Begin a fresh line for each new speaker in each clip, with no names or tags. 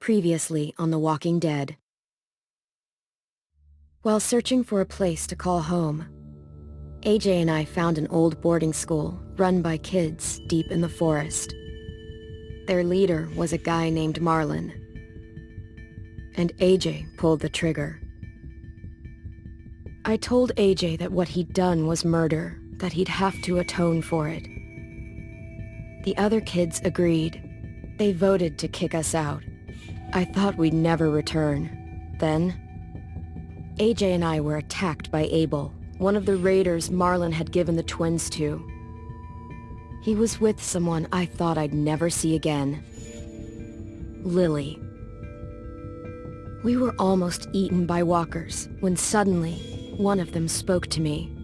Previously on The Walking Dead. While searching for a place to call home, AJ and I found an old boarding school run by kids deep in the forest. Their leader was a guy named Marlon, and AJ pulled the trigger. I told AJ that what he'd done was murder, that he'd have to atone for it. The other kids agreed. They voted to kick us out. I thought we'd never return. Then, AJ and I were attacked by Abel, one of the raiders Marlon had given the twins to. He was with someone I thought I'd never see again. Lily. We were almost eaten by walkers when suddenly one of them spoke to me.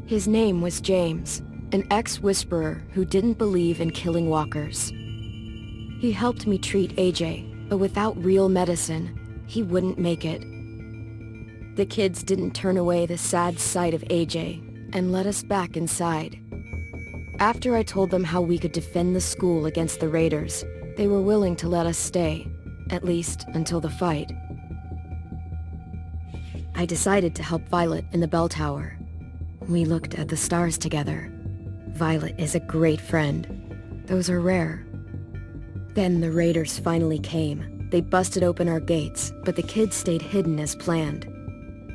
His name was James, an ex-whisperer who didn't believe in killing walkers. He helped me treat AJ, but without real medicine, he wouldn't make it. The kids didn't turn away the sad sight of AJ and let us back inside. After I told them how we could defend the school against the raiders, they were willing to let us stay, at least until the fight. I decided to help Violet in the bell tower. We looked at the stars together. Violet is a great friend. Those are rare. Then the raiders finally came. They busted open our gates, but the kids stayed hidden as planned.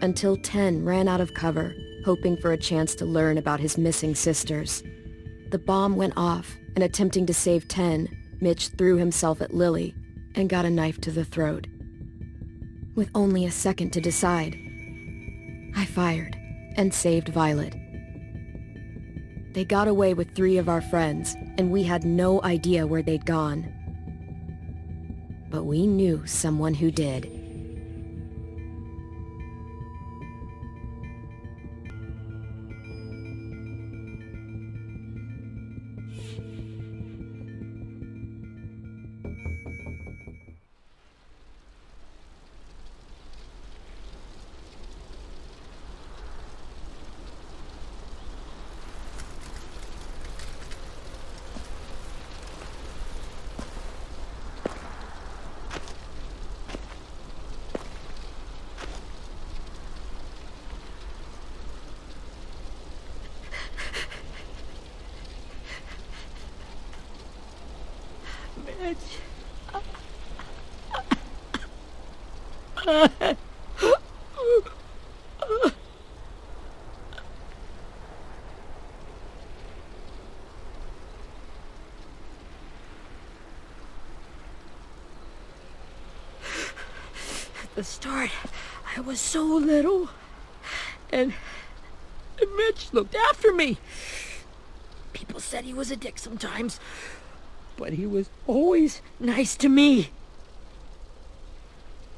Until Tenn ran out of cover, hoping for a chance to learn about his missing sisters. The bomb went off, and attempting to save Tenn, Mitch threw himself at Lily and got a knife to the throat. With only a second to decide, I fired and saved Violet. They got away with 3 of our friends, and we had no idea where they'd gone. But we knew someone who did.
At the start, I was so little, and Mitch looked after me. People said he was a dick sometimes, but he was always nice to me.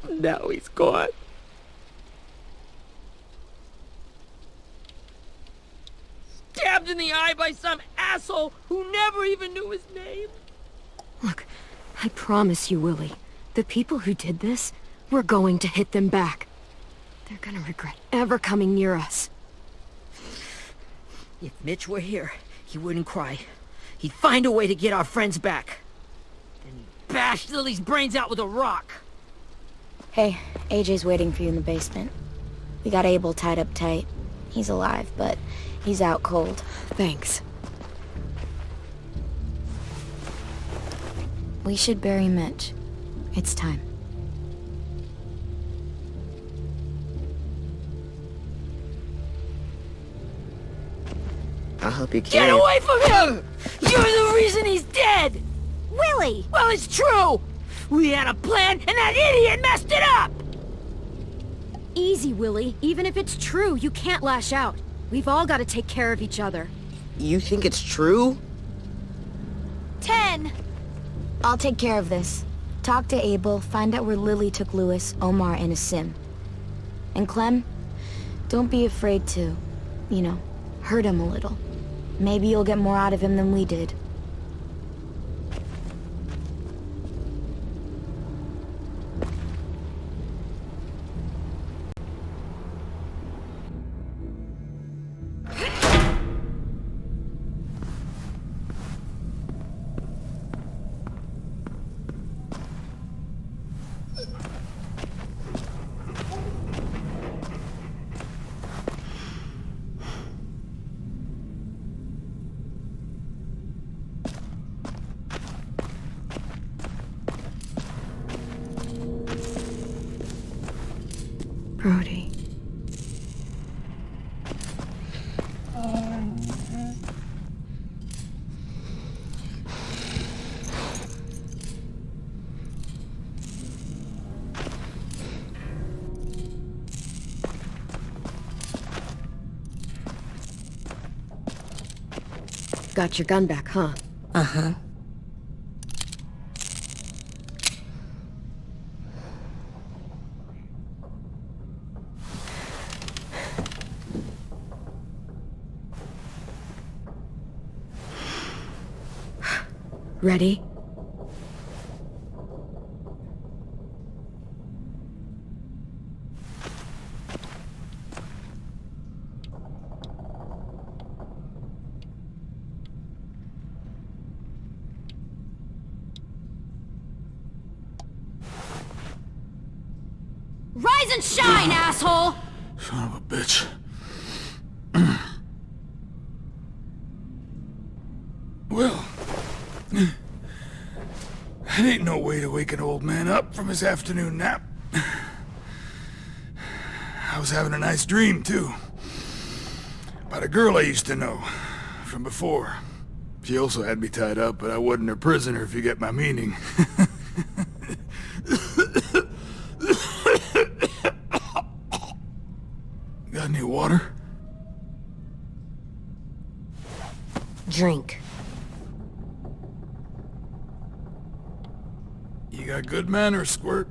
Now he's gone. Stabbed in the eye by some asshole who never even knew his name.
Look, I promise you, Willie, the people who did this, we're going to hit them back. They're gonna regret ever coming near us.
If Mitch were here, he wouldn't cry. He'd find a way to get our friends back. Then he'd bash Lily's brains out with a rock.
Hey, AJ's waiting for you in the basement. We got Abel tied up tight. He's alive, but he's out cold.
Thanks.
We should bury Mitch. It's time.
I'll help you carry
Get away from him! You're the reason he's dead!
Willie!
Well, it's true! We had a plan, and that idiot messed it up!
Easy, Willie. Even if it's true, you can't lash out. We've all got to take care of each other.
You think it's true?
Tenn! I'll take care of this. Talk to Abel, find out where Lily took Lewis, Omar, and Asim. And Clem, don't be afraid to, hurt him a little. Maybe you'll get more out of him than we did.
Brody. Got your gun back, huh?
Uh-huh.
Ready?
Rise and shine, asshole!
Son of a bitch. Well, that ain't no way to wake an old man up from his afternoon nap. I was having a nice dream, too. About a girl I used to know from before. She also had me tied up, but I wasn't her prisoner, if you get my meaning. Got any water?
Drink.
You got good manners, Squirt.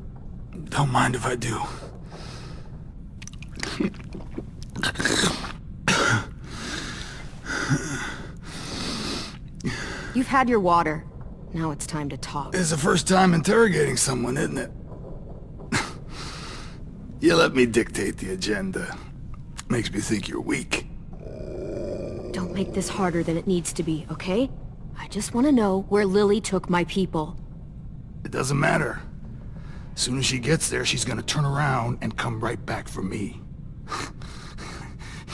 Don't mind if I do.
You've had your water. Now it's time to talk.
It's the first time interrogating someone, isn't it? You let me dictate the agenda. Makes me think you're weak.
Don't make this harder than it needs to be, okay? I just want to know where Lily took my people.
It doesn't matter. As soon as she gets there, she's gonna turn around and come right back for me.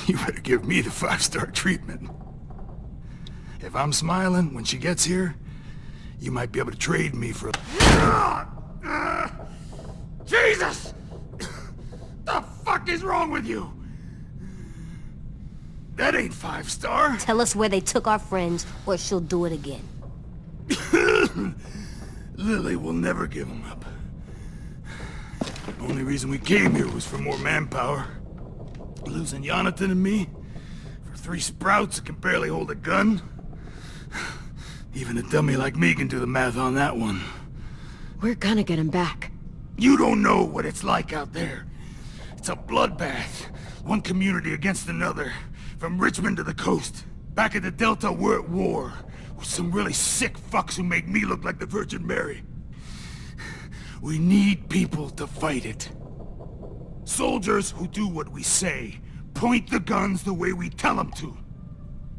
You better give me the 5-star treatment. If I'm smiling when she gets here, you might be able to trade me for... Jesus! The fuck is wrong with you? That ain't 5-star.
Tell us where they took our friends, or she'll do it again.
Lily will never give them up. Only reason we came here was for more manpower. Losing Jonathan and me for 3 sprouts that can barely hold a gun. Even a dummy like me can do the math on that one.
We're gonna get him back.
You don't know what it's like out there. It's a bloodbath. One community against another. From Richmond to the coast. Back at the Delta, we're at war. With some really sick fucks who make me look like the Virgin Mary. We need people to fight it. Soldiers who do what we say. Point the guns the way we tell them to.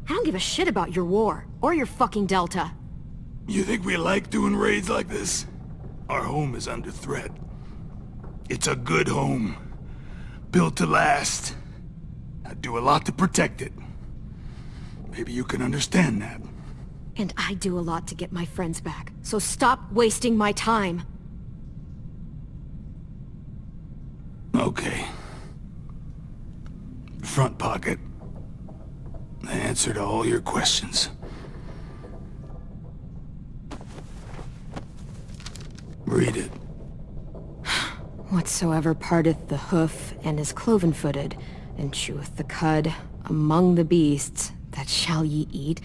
I don't give a shit about your war, or your fucking Delta.
You think we like doing raids like this? Our home is under threat. It's a good home. Built to last. I'd do a lot to protect it. Maybe you can understand that.
And I do a lot to get my friends back, so stop wasting my time.
Okay. Front pocket. The answer to all your questions. Read it.
Whatsoever parteth the hoof and is cloven-footed, and cheweth the cud among the beasts, that shall ye eat.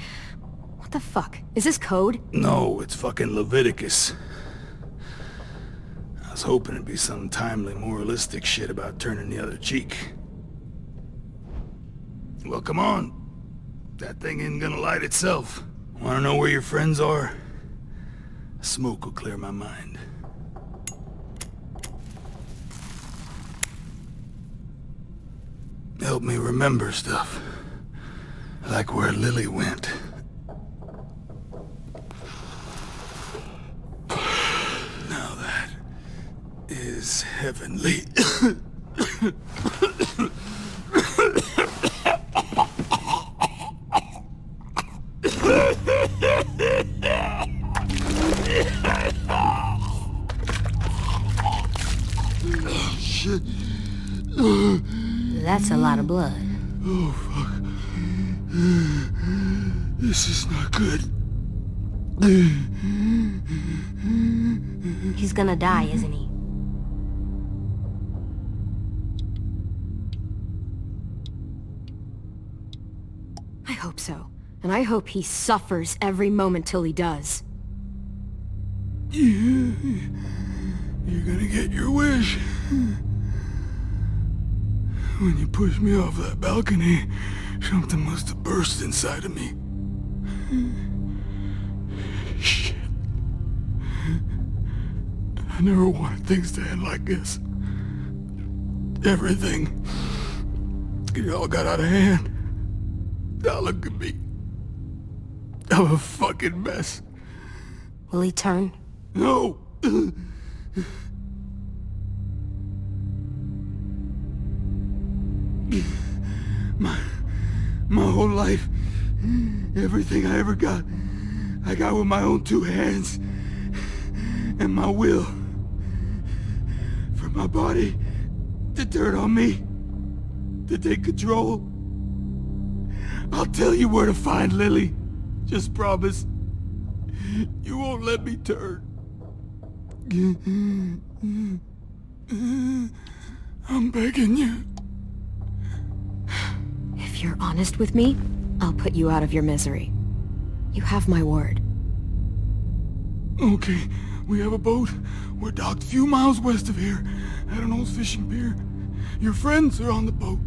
What the fuck? Is this code?
No, it's fucking Leviticus. I was hoping it'd be some timely moralistic shit about turning the other cheek. Well, come on. That thing ain't gonna light itself. Wanna know where your friends are? Smoke will clear my mind. Help me remember stuff. Like where Lily went. Now that is heavenly. Shit.
That's a lot of blood.
Oh, fuck. This is not good.
He's gonna die, isn't he?
I hope so. And I hope he suffers every moment till he does.
You're gonna get your wish. When you pushed me off that balcony, something must have burst inside of me. Shit. I never wanted things to end like this. Everything. It all got out of hand. Now look at me. I'm a fucking mess.
Will he turn?
No! My whole life, everything I ever got, I got with my own two hands and my will. For my body to turn on me, to take control. I'll tell you where to find Lily. Just promise. You won't let me turn. I'm begging you.
If you're honest with me, I'll put you out of your misery. You have my word.
Okay, we have a boat. We're docked a few miles west of here at an old fishing pier. Your friends are on the boat.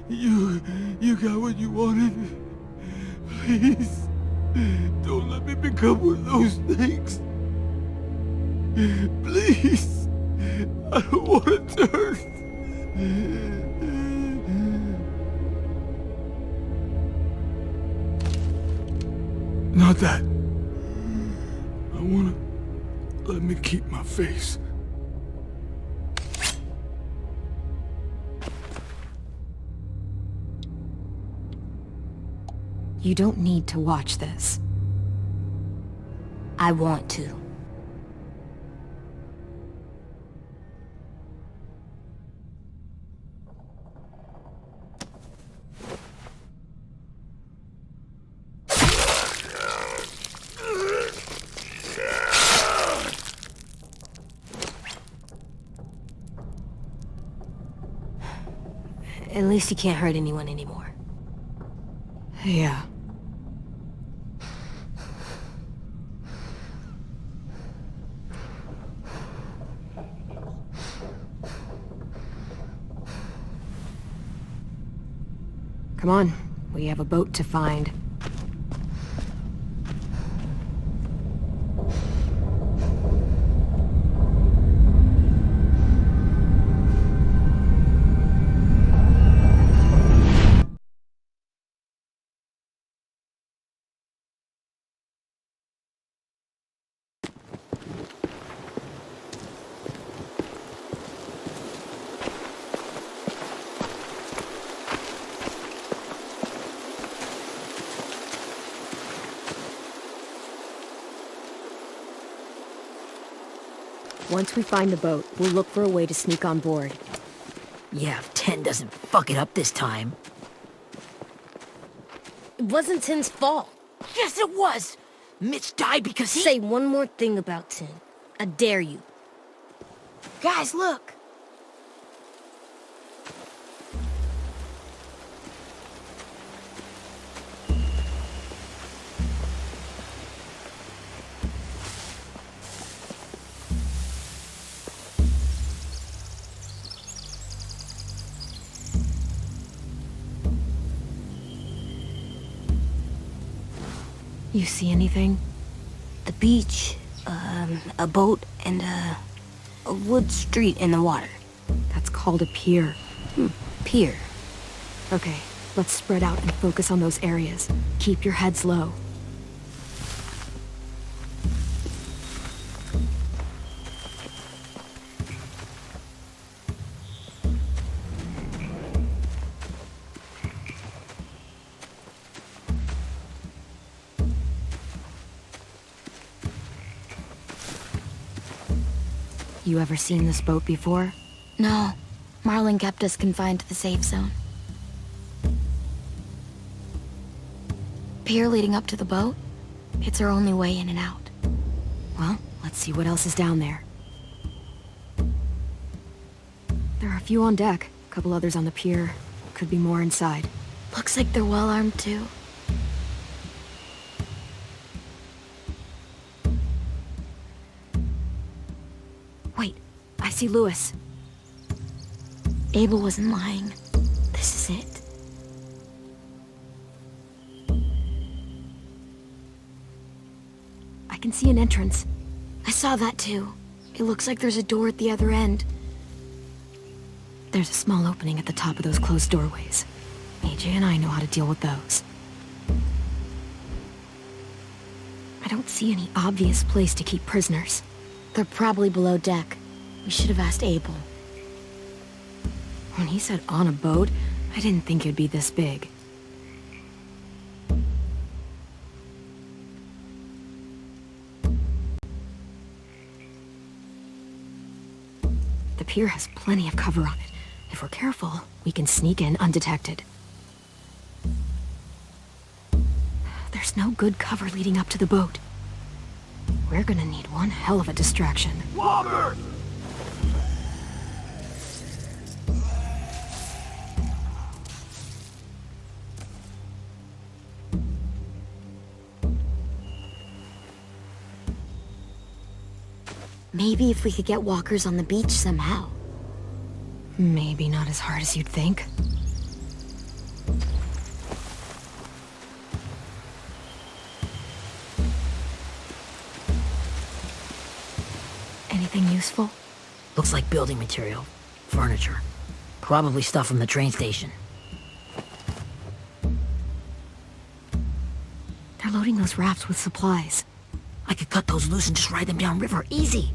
You got what you wanted. Please, don't let me become one of those things. Please, I don't want to turn. Not that. I wanna let me keep my face.
You don't need to watch this.
I want to. At least he can't hurt anyone anymore.
Yeah. Come on, we have a boat to find. Once we find the boat, we'll look for a way to sneak on board.
Yeah, if Tenn doesn't fuck it up this time.
It wasn't Tenn's fault.
Yes, it was! Mitch died because he...
Say one more thing about Tenn. I dare you.
Guys, look!
You see anything?
The beach, a boat, and a wood street in the water.
That's called a pier.
Pier.
Okay, let's spread out and focus on those areas. Keep your heads low. You ever seen this boat before?
No. Marlon kept us confined to the safe zone. Pier leading up to the boat? It's our only way in and out.
Well, let's see what else is down there. There are a few on deck, a couple others on the pier. Could be more inside.
Looks like they're well armed too.
Wait, I see Lewis.
Abel wasn't lying. This is it.
I can see an entrance.
I saw that too. It looks like there's a door at the other end.
There's a small opening at the top of those closed doorways. AJ and I know how to deal with those. I don't see any obvious place to keep prisoners.
They're probably below deck. We should have asked Abel.
When he said on a boat, I didn't think it'd be this big. The pier has plenty of cover on it. If we're careful, we can sneak in undetected. There's no good cover leading up to the boat. We're gonna need one hell of a distraction.
Walker!
Maybe if we could get walkers on the beach somehow.
Maybe not as hard as you'd think. Anything useful?
Looks like building material. Furniture. Probably stuff from the train station.
They're loading those rafts with supplies.
I could cut those loose and just ride them downriver. Easy.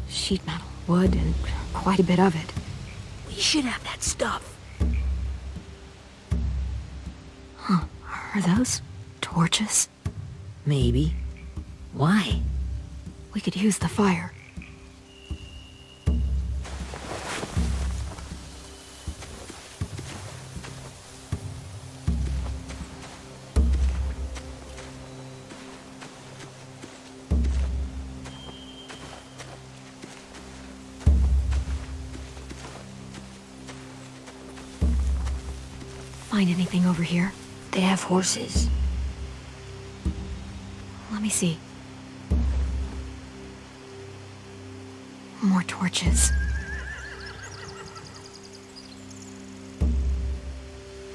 Sheet metal, wood, and quite a bit of it.
We should have that stuff.
Huh. Are those torches?
Maybe. Why?
We could use the fire. Find anything over here?
They have horses.
Let me see. More torches.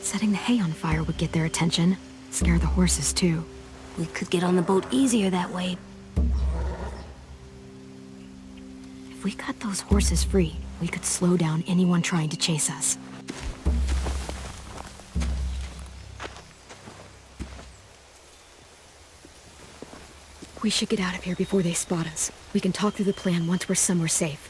Setting the hay on fire would get their attention. Scare the horses, too.
We could get on the boat easier that way.
If we cut those horses free, we could slow down anyone trying to chase us. We should get out of here before they spot us. We can talk through the plan once we're somewhere safe.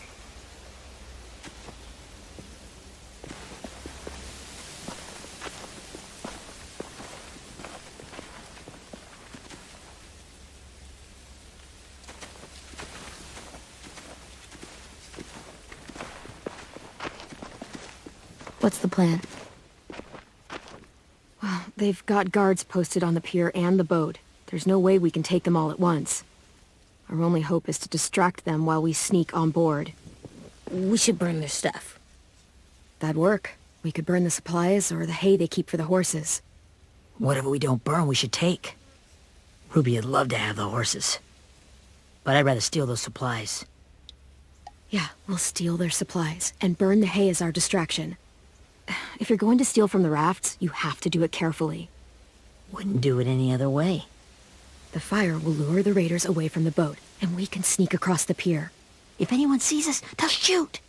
What's the plan?
Well, they've got guards posted on the pier and the boat. There's no way we can take them all at once. Our only hope is to distract them while we sneak on board.
We should burn their stuff.
That'd work. We could burn the supplies or the hay they keep for the horses.
Whatever we don't burn, we should take. Ruby would love to have the horses. But I'd rather steal those supplies.
Yeah, we'll steal their supplies and burn the hay as our distraction. If you're going to steal from the rafts, you have to do it carefully.
Wouldn't do it any other way.
The fire will lure the raiders away from the boat, and we can sneak across the pier.
If anyone sees us, they'll shoot.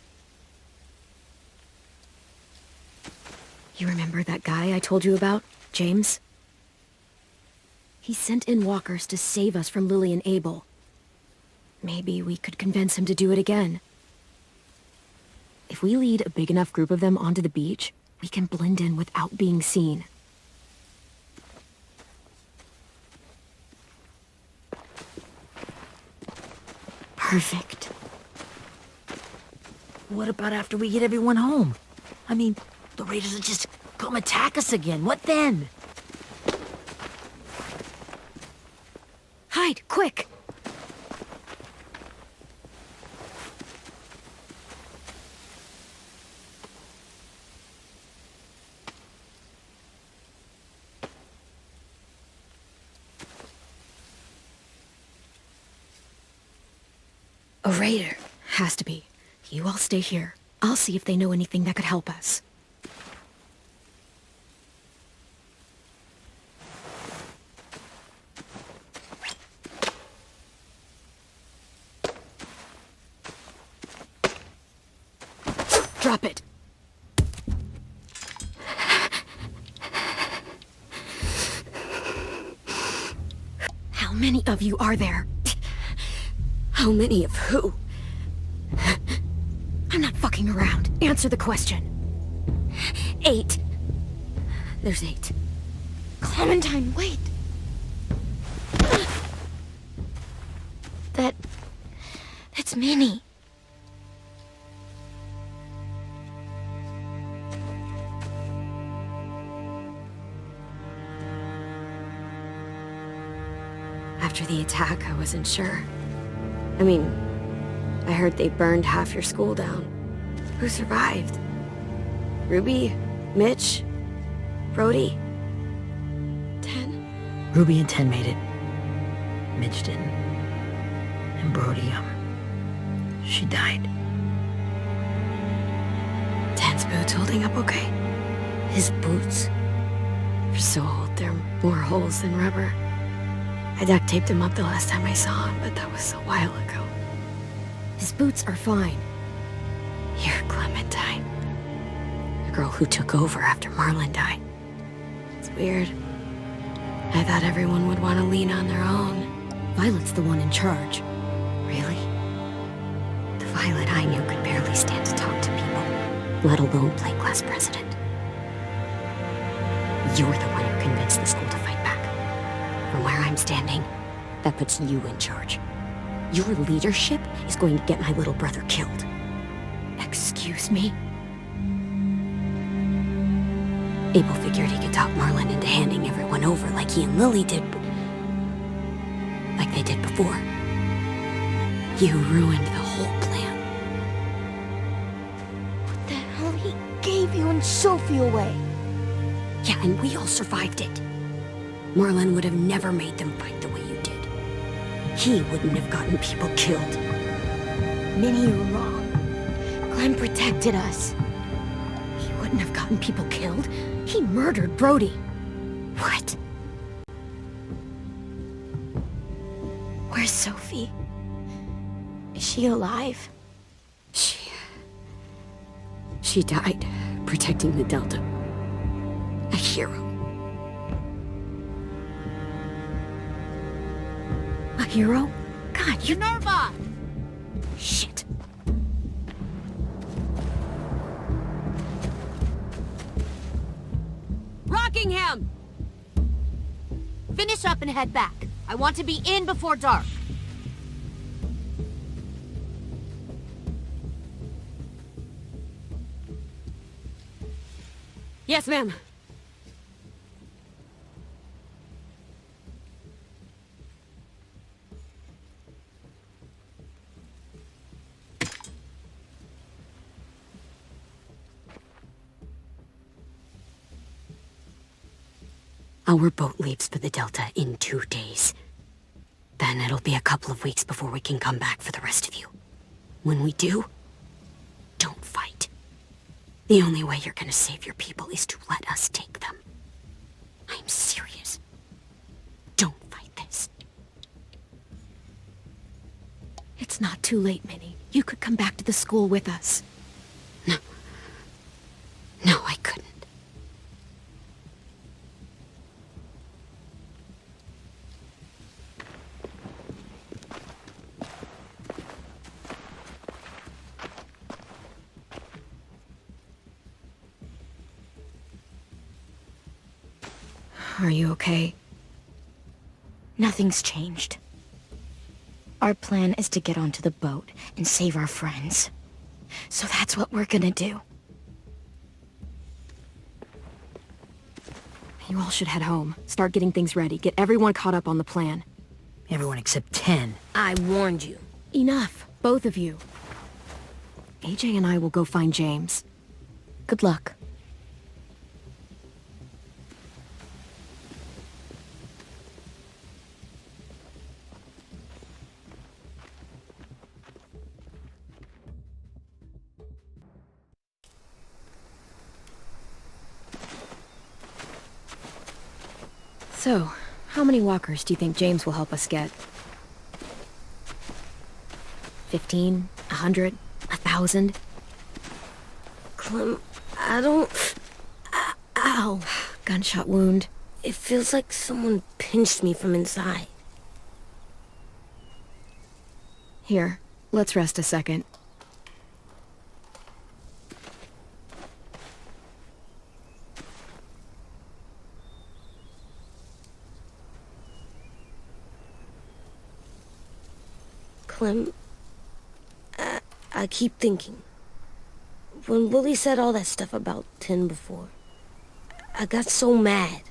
You remember that guy I told you about, James? He sent in walkers to save us from Lily and Abel. Maybe we could convince him to do it again. If we lead a big enough group of them onto the beach, we can blend in without being seen.
Perfect.
What about after we get everyone home? I mean, the raiders will just come attack us again. What then?
Hide, quick! A raider. Has to be. You all stay here. I'll see if they know anything that could help us. Drop it. How many of you are there? How many of who? I'm not fucking around. Answer the question. 8. There's 8.
Clementine, wait. That's Minnie.
After the attack, I wasn't sure. I mean, I heard they burned half your school down. Who survived? Ruby? Mitch? Brody? Tenn?
Ruby and Tenn made it. Mitch didn't. And Brody, she died.
Tenn's boots holding up okay?
His boots?
They're so old, there are more holes than rubber. I duct taped him up the last time I saw him, but that was a while ago. His boots are fine. You're Clementine. The girl who took over after Marlon died. It's weird. I thought everyone would want to lean on their own.
Violet's the one in charge.
Really? The Violet I knew could barely stand to talk to people, let alone play class president. You're the one who convinced the school to fight back. From where I'm standing, that puts you in charge. Your leadership is going to get my little brother killed. Excuse me? Abel figured he could talk Marlon into handing everyone over like he and Lily did, like they did before. You ruined the whole plan.
What the hell? He gave you and Sophie away.
Yeah, and we all survived it. Marlon would have never made them fight the way you did. He wouldn't have gotten people killed.
Minnie, you're wrong. Clem protected us.
He wouldn't have gotten people killed. He murdered Brody. What?
Where's Sophie? Is she alive?
She died protecting the Delta. A hero. A hero? God, you...
Minerva!
Shit.
Rockingham! Finish up and head back. I want to be in before dark.
Yes, ma'am. Our boat leaves for the Delta in 2 days. Then it'll be a couple of weeks before we can come back for the rest of you. When we do, don't fight. The only way you're gonna save your people is to let us take them. I'm serious. Don't fight this. It's not too late, Minnie. You could come back to the school with us. No. No, I couldn't. Are you okay?
Nothing's changed. Our plan is to get onto the boat and save our friends. So that's what we're gonna do.
You all should head home. Start getting things ready. Get everyone caught up on the plan.
Everyone except Tenn.
I warned you.
Enough, both of you. AJ and I will go find James.
Good luck.
So, how many walkers do you think James will help us get? 15? 100? 1,000?
Clem, I don't... Ow.
Gunshot wound.
It feels like someone pinched me from inside.
Here, let's rest a second.
Clem, I keep thinking. When Willie said all that stuff about Tenn before, I got so mad.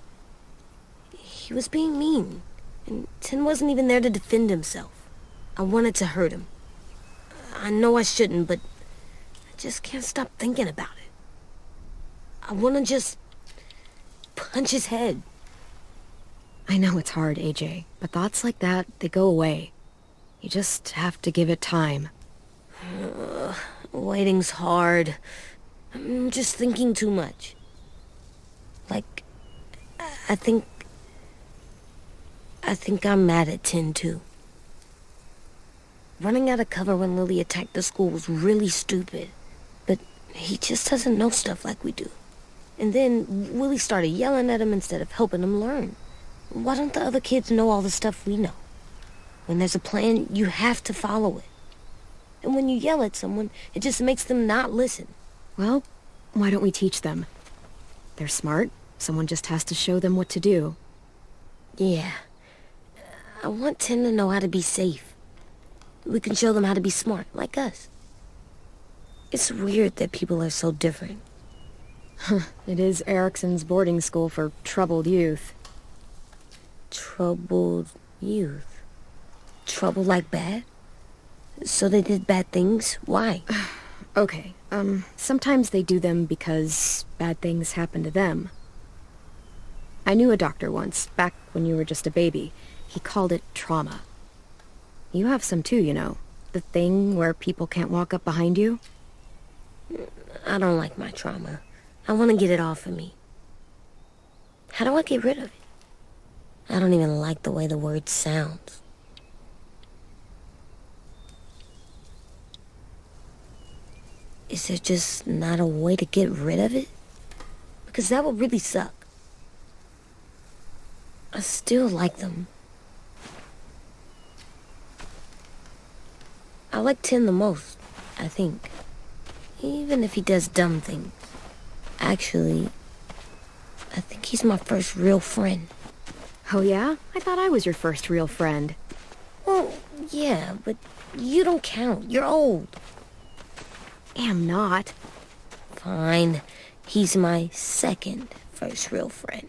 He was being mean, and Tenn wasn't even there to defend himself. I wanted to hurt him. I know I shouldn't, but I just can't stop thinking about it. I want to just punch his head.
I know it's hard, AJ, but thoughts like that, they go away. You just have to give it time.
Waiting's hard. I'm just thinking too much. Like, I think I'm mad at Tenn, too. Running out of cover when Lily attacked the school was really stupid. But he just doesn't know stuff like we do. And then Willie started yelling at him instead of helping him learn. Why don't the other kids know all the stuff we know? When there's a plan, you have to follow it. And when you yell at someone, it just makes them not listen.
Well, why don't we teach them? They're smart. Someone just has to show them what to do.
Yeah. I want Tenn to know how to be safe. We can show them how to be smart, like us. It's weird that people are so different.
It is Ericson's boarding school for troubled youth.
Troubled youth? Trouble like bad? So they did bad things? Why?
Okay, sometimes they do them because bad things happen to them. I knew a doctor once, back when you were just a baby. He called it trauma. You have some too, you know. The thing where people can't walk up behind you.
I don't like my trauma. I want to get it off of me. How do I get rid of it? I don't even like the way the word sounds. Is there just not a way to get rid of it? Because that would really suck. I still like them. I like Tenn the most, I think. Even if he does dumb things. Actually, I think he's my first real friend.
Oh yeah? I thought I was your first real friend.
Well, yeah, but you don't count. You're old.
Am not.
Fine. He's my second first real friend.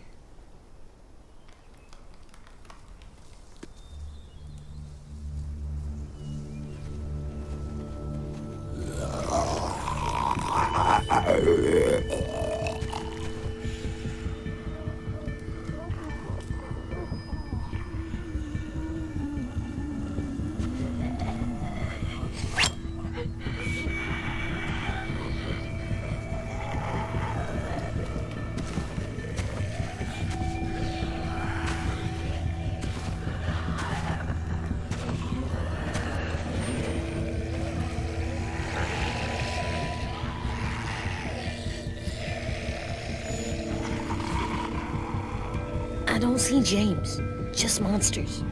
I don't see James. Just monsters.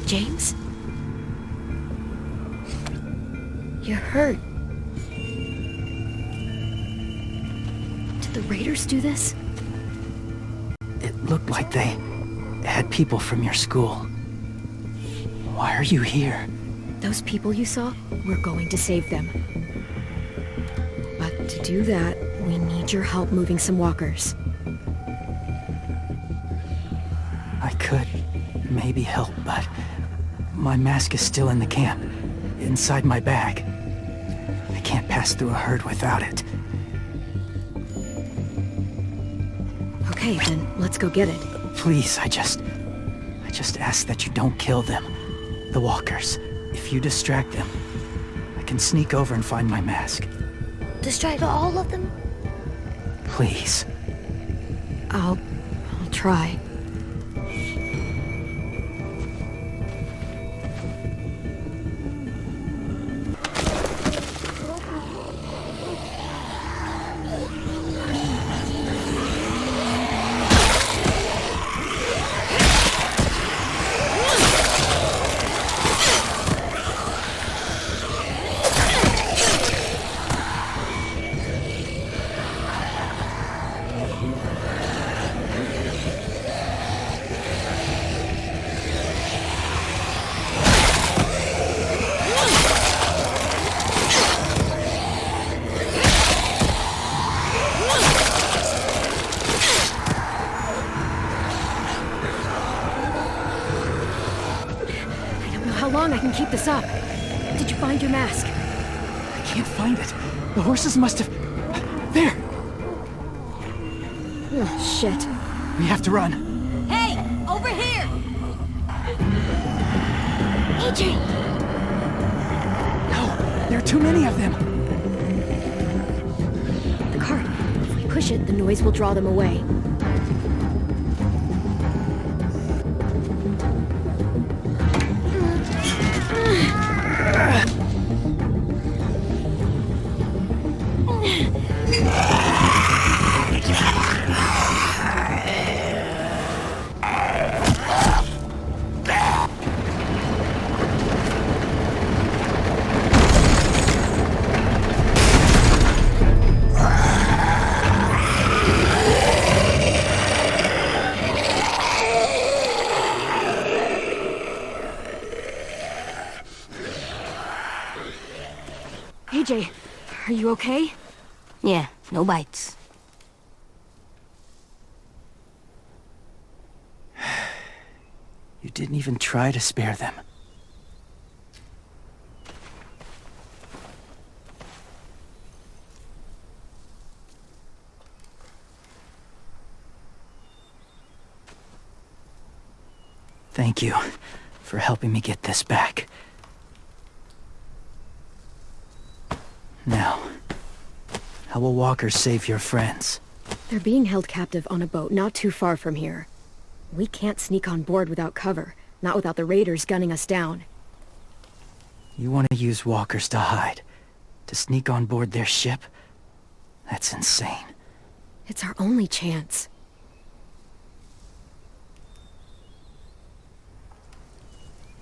James?
You're hurt.
Did the raiders do this?
It looked like they had people from your school. Why are you here?
Those people you saw, we're going to save them. But to do that, we need your help moving some walkers.
I could maybe help, but my mask is still in the camp, inside my bag. I can't pass through a herd without it.
Okay, then let's go get it.
Please, I just ask that you don't kill them. The walkers. If you distract them, I can sneak over and find my mask.
Distract all of them?
Please.
I'll try. How long I can keep this up? Did you find your mask?
I can't find it. The horses must have... There!
Oh, shit.
We have to run.
Hey! Over here!
AJ!
No! There are too many of them!
The cart. If we push it, the noise will draw them away. AJ, are you okay?
Yeah, no bites.
You didn't even try to spare them. Thank you for helping me get this back. Now, how will walkers save your friends?
They're being held captive on a boat not too far from here. We can't sneak on board without cover, not without the raiders gunning us down.
You want to use walkers to hide? To sneak on board their ship? That's insane.
It's our only chance.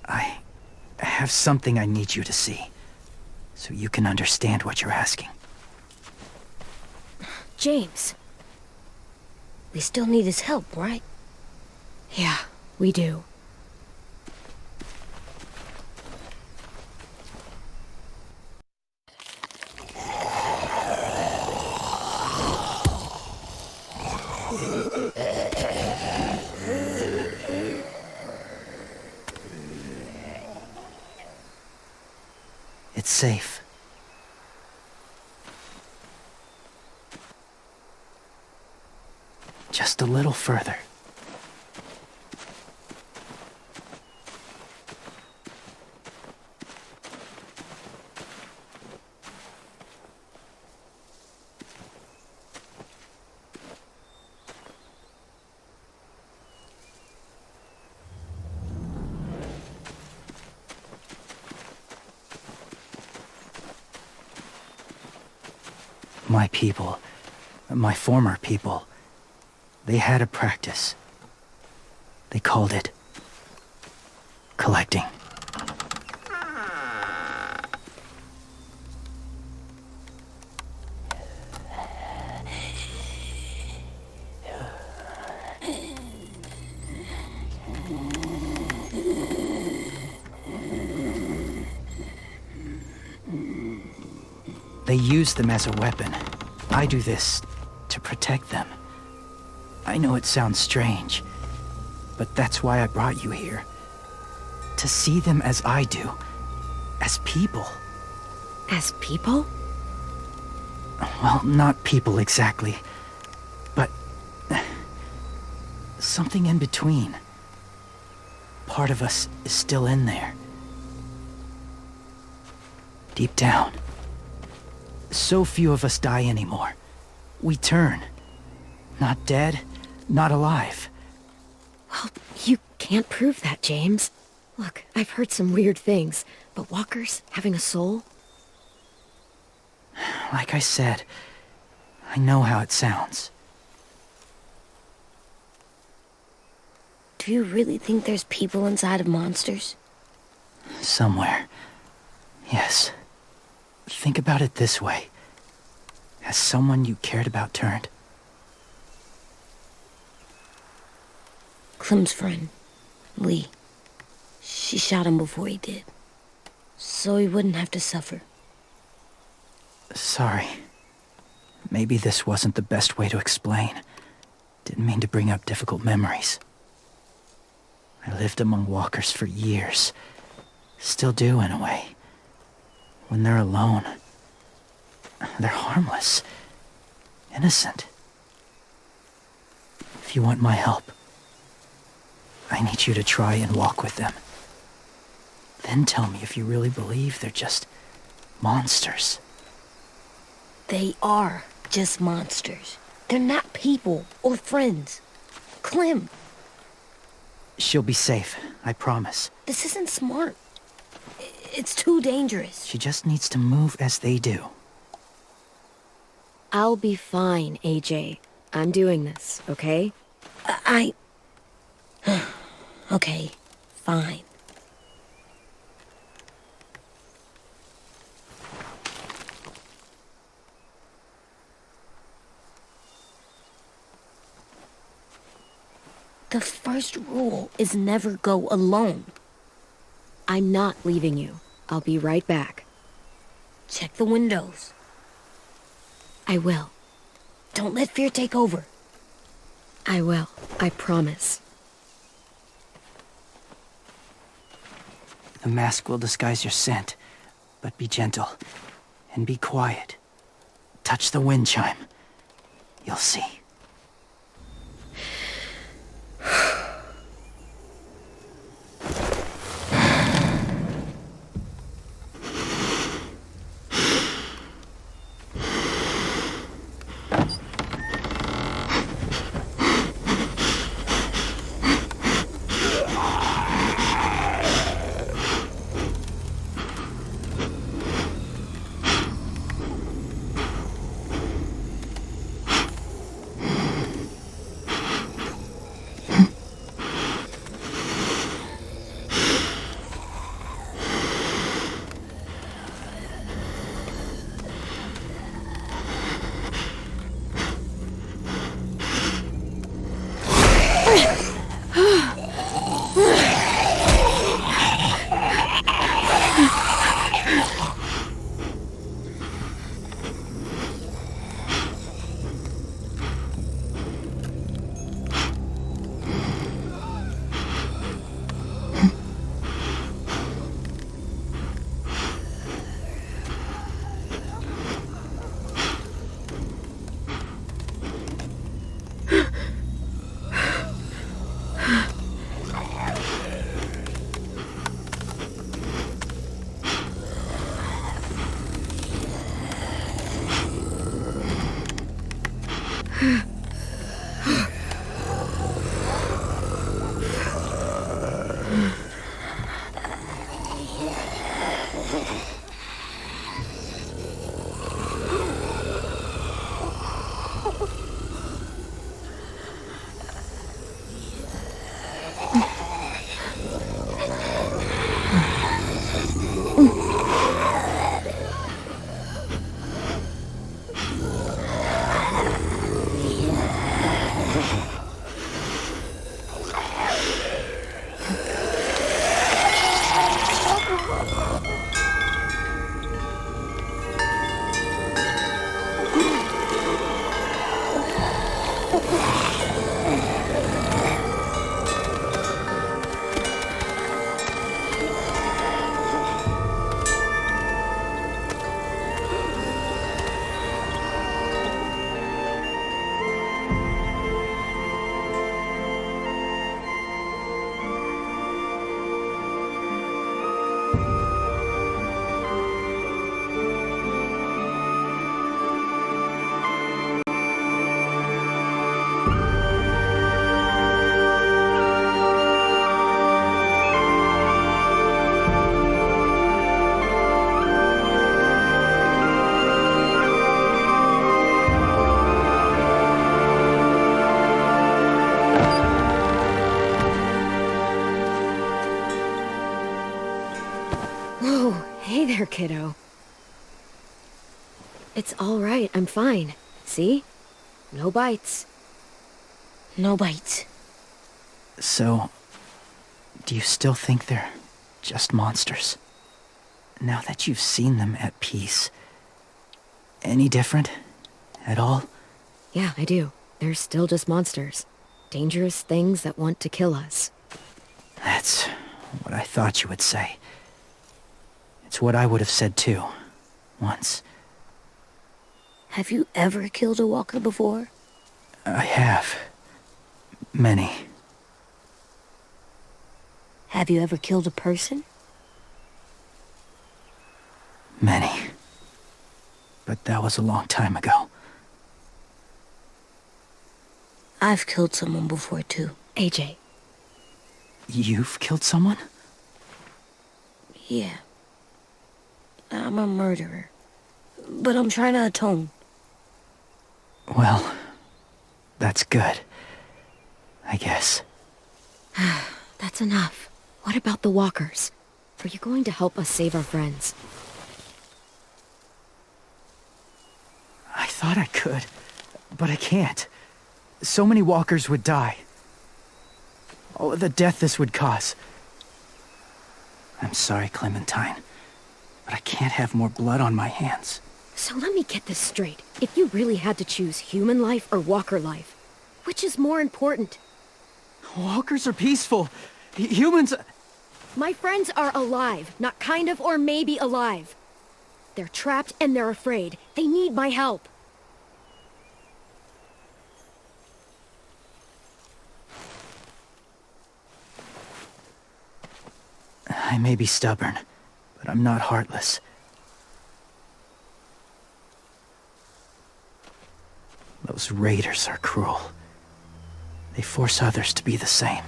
I have something I need you to see, so you can understand what you're asking.
James.
We still need his help, right?
Yeah, we do.
It's safe. Just a little further. My people, my former people, they had a practice. They called it collecting. They use them as a weapon. I do this to protect them. I know it sounds strange, but that's why I brought you here. To see them as I do. As people.
As people?
Well, not people exactly, but something in between. Part of us is still in there. Deep down. So few of us die anymore. We turn. Not dead, not alive.
Well, you can't prove that, James. Look, I've heard some weird things, but walkers having a soul?
Like I said, I know how it sounds.
Do you really think there's people inside of monsters?
Somewhere. Yes. Think about it this way. Has someone you cared about turned?
Clem's friend, Lee. She shot him before he did. So he wouldn't have to suffer.
Sorry. Maybe this wasn't the best way to explain. Didn't mean to bring up difficult memories. I lived among walkers for years. Still do, in a way. When they're alone, they're harmless. Innocent. If you want my help, I need you to try and walk with them. Then tell me if you really believe they're just monsters.
They are just monsters. They're not people or friends. Clem,
She'll be safe, I promise.
this isn't smart. It's too dangerous.
She just needs to move as they do.
I'll be fine, AJ. I'm doing this, okay?
Okay, fine. The first rule is never go alone.
I'm not leaving you. I'll be right back.
Check the windows.
I will.
Don't let fear take over.
I will. I promise.
The mask will disguise your scent, but be gentle and be quiet. Touch the wind chime. You'll see.
kiddo. It's all right, I'm fine. See? No bites.
No bites.
So, do you still think they're just monsters? Now that you've seen them at peace, any different at all?
Yeah, I do. They're still just monsters. Dangerous things that want to kill us.
That's what I thought you would say. It's what I would have said too, once.
Have you ever killed a walker before?
I have. Many.
Have you ever killed a person?
Many. But that was a long time ago.
I've killed someone before too.
AJ.
You've killed someone?
Yeah. I'm a murderer. But I'm trying to atone.
Well, that's good. I guess.
That's enough. What about the walkers? Are you going to help us save our friends?
I thought I could, but I can't. So many walkers would die. All of the death this would cause. I'm sorry, Clementine, but I can't have more blood on my hands.
So let me get this straight. If you really had to choose human life or walker life, which is more important?
Walkers are peaceful. Humans...
My friends are alive, not kind of or maybe alive. They're trapped and they're afraid. They need my help.
I may be stubborn, but I'm not heartless. Those raiders are cruel. They force others to be the same.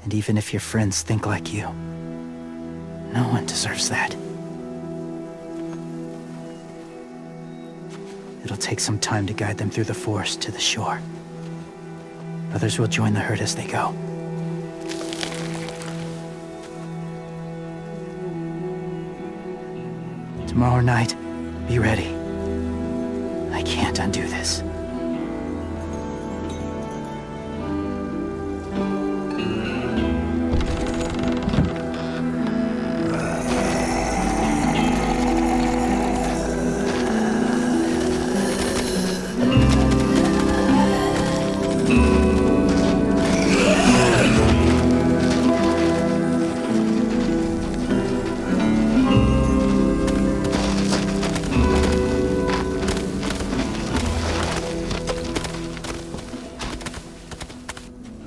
And even if your friends think like you, no one deserves that. It'll take some time to guide them through the forest to the shore. Others will join the herd as they go. Tomorrow night, be ready. I can't undo this.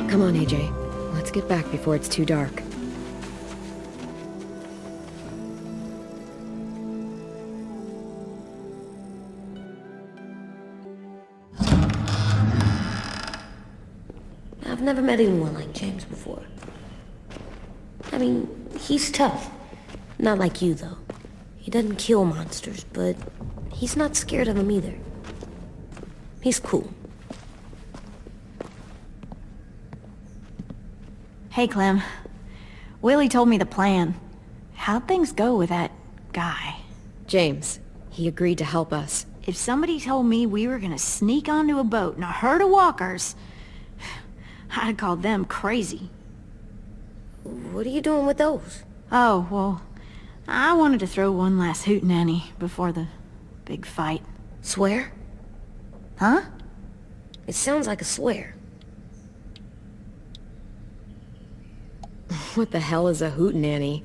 Come on, AJ. Let's get back before it's too dark.
I've never met anyone like James before. I mean, he's tough. Not like you, though. He doesn't kill monsters, but he's not scared of them either. He's cool.
Hey, Clem. Willie told me the plan. How'd things go with that guy?
James, he agreed to help us.
If somebody told me we were gonna sneak onto a boat in a herd of walkers, I'd call them crazy.
What are you doing with those?
Oh, well, I wanted to throw one last hootenanny before the big fight.
Swear?
Huh?
It sounds like a swear.
What the hell is a hootenanny?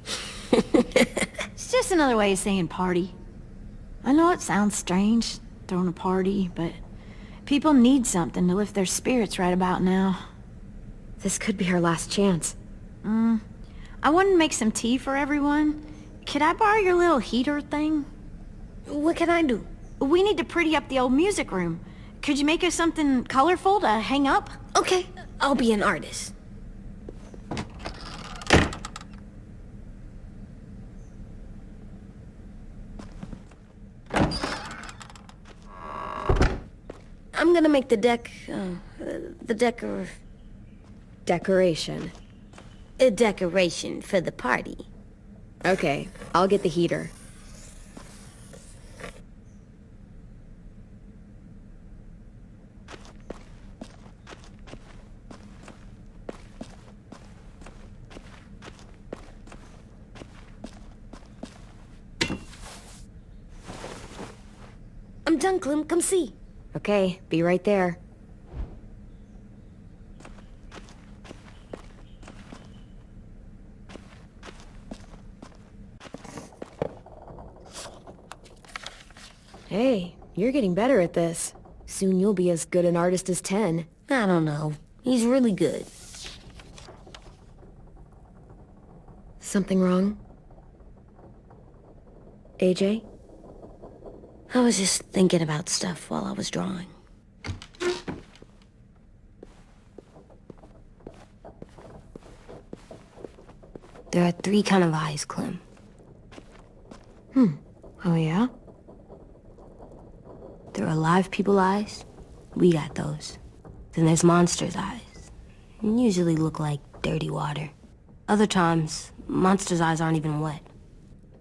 It's just another way of saying party. I know it sounds strange, throwing a party, but people need something to lift their spirits right about now.
This could be our last chance.
I wanted to make some tea for everyone. Could I borrow your little heater thing?
What can I do?
We need to pretty up the old music room. Could you make us something colorful to hang up?
Okay, I'll be an artist. I'm gonna make the
Decoration.
a decoration for the party.
Okay, I'll get the heater.
I'm done, Clem. Come see.
Okay, be right there. Hey, you're getting better at this. Soon you'll be as good an artist as Tenn.
I don't know. He's really good.
Something wrong? AJ?
I was just thinking about stuff while I was drawing. There are 3 kind of eyes, Clem.
Oh yeah?
There are live people eyes. We got those. Then there's monsters' eyes. Usually look like dirty water. Other times, monsters' eyes aren't even wet.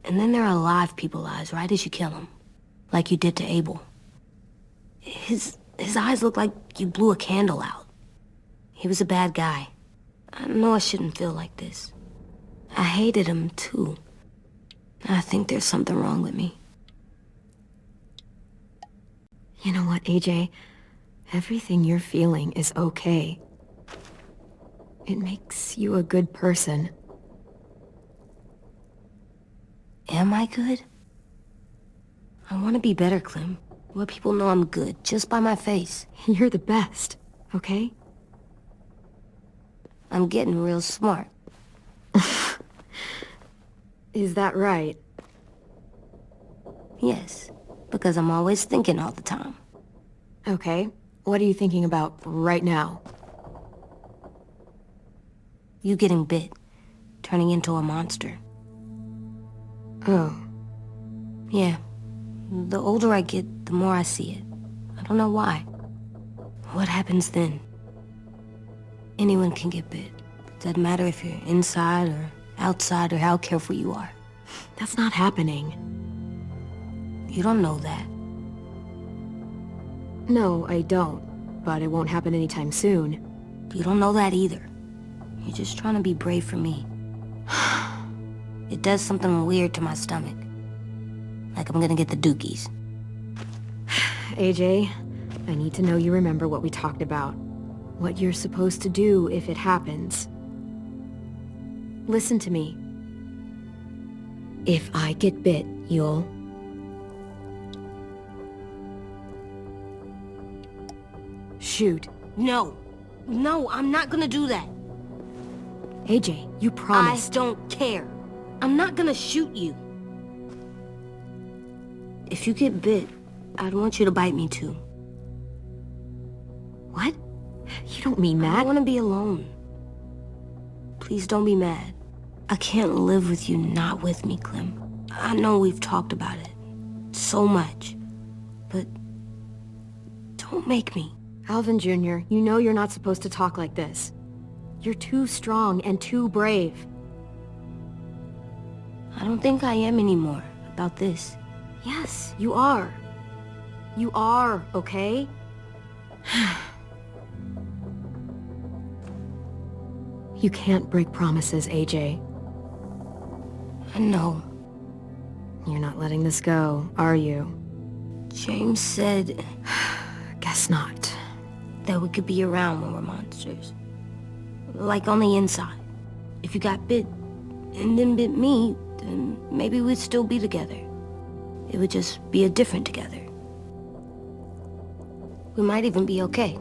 And then there are live people eyes right as you kill them. Like you did to Abel. His eyes look like you blew a candle out. He was a bad guy. I know I shouldn't feel like this. I hated him too. I think there's something wrong with me.
You know what, AJ? Everything you're feeling is okay. It makes you a good person.
Am I good? I want to be better, Clem. Let people know I'm good, just by my face.
You're the best, okay?
I'm getting real smart.
Is that right?
Yes, because I'm always thinking all the time.
Okay, what are you thinking about right now?
You getting bit, turning into a monster.
Oh.
Yeah. The older I get, the more I see it. I don't know why. What happens then? Anyone can get bit. Doesn't matter if you're inside or outside or how careful you are.
That's not happening.
You don't know that.
No, I don't. But it won't happen anytime soon.
You don't know that either. You're just trying to be brave for me. It does something weird to my stomach. Like I'm gonna get the dookies.
AJ, I need to know you remember what we talked about. What you're supposed to do if it happens. Listen to me. If I get bit, you'll... shoot.
No. No, I'm not gonna do that.
AJ, you promised.
I don't care. I'm not gonna shoot you. If you get bit, I'd want you to bite me too.
What? You don't mean
I
that.
want to be alone. Please don't be mad. I can't live with you not with me, Clem. I know we've talked about it so much, but don't make me.
Alvin Jr., you know you're not supposed to talk like this. You're too strong and too brave.
I don't think I am anymore about this.
Yes, you are. You are, okay? You can't break promises, AJ.
I know.
You're not letting this go, are you?
James said
Guess not.
that we could be around when we're monsters. Like on the inside. If you got bit and then bit me, then maybe we'd still be together. It would just be a different together. We might even be okay.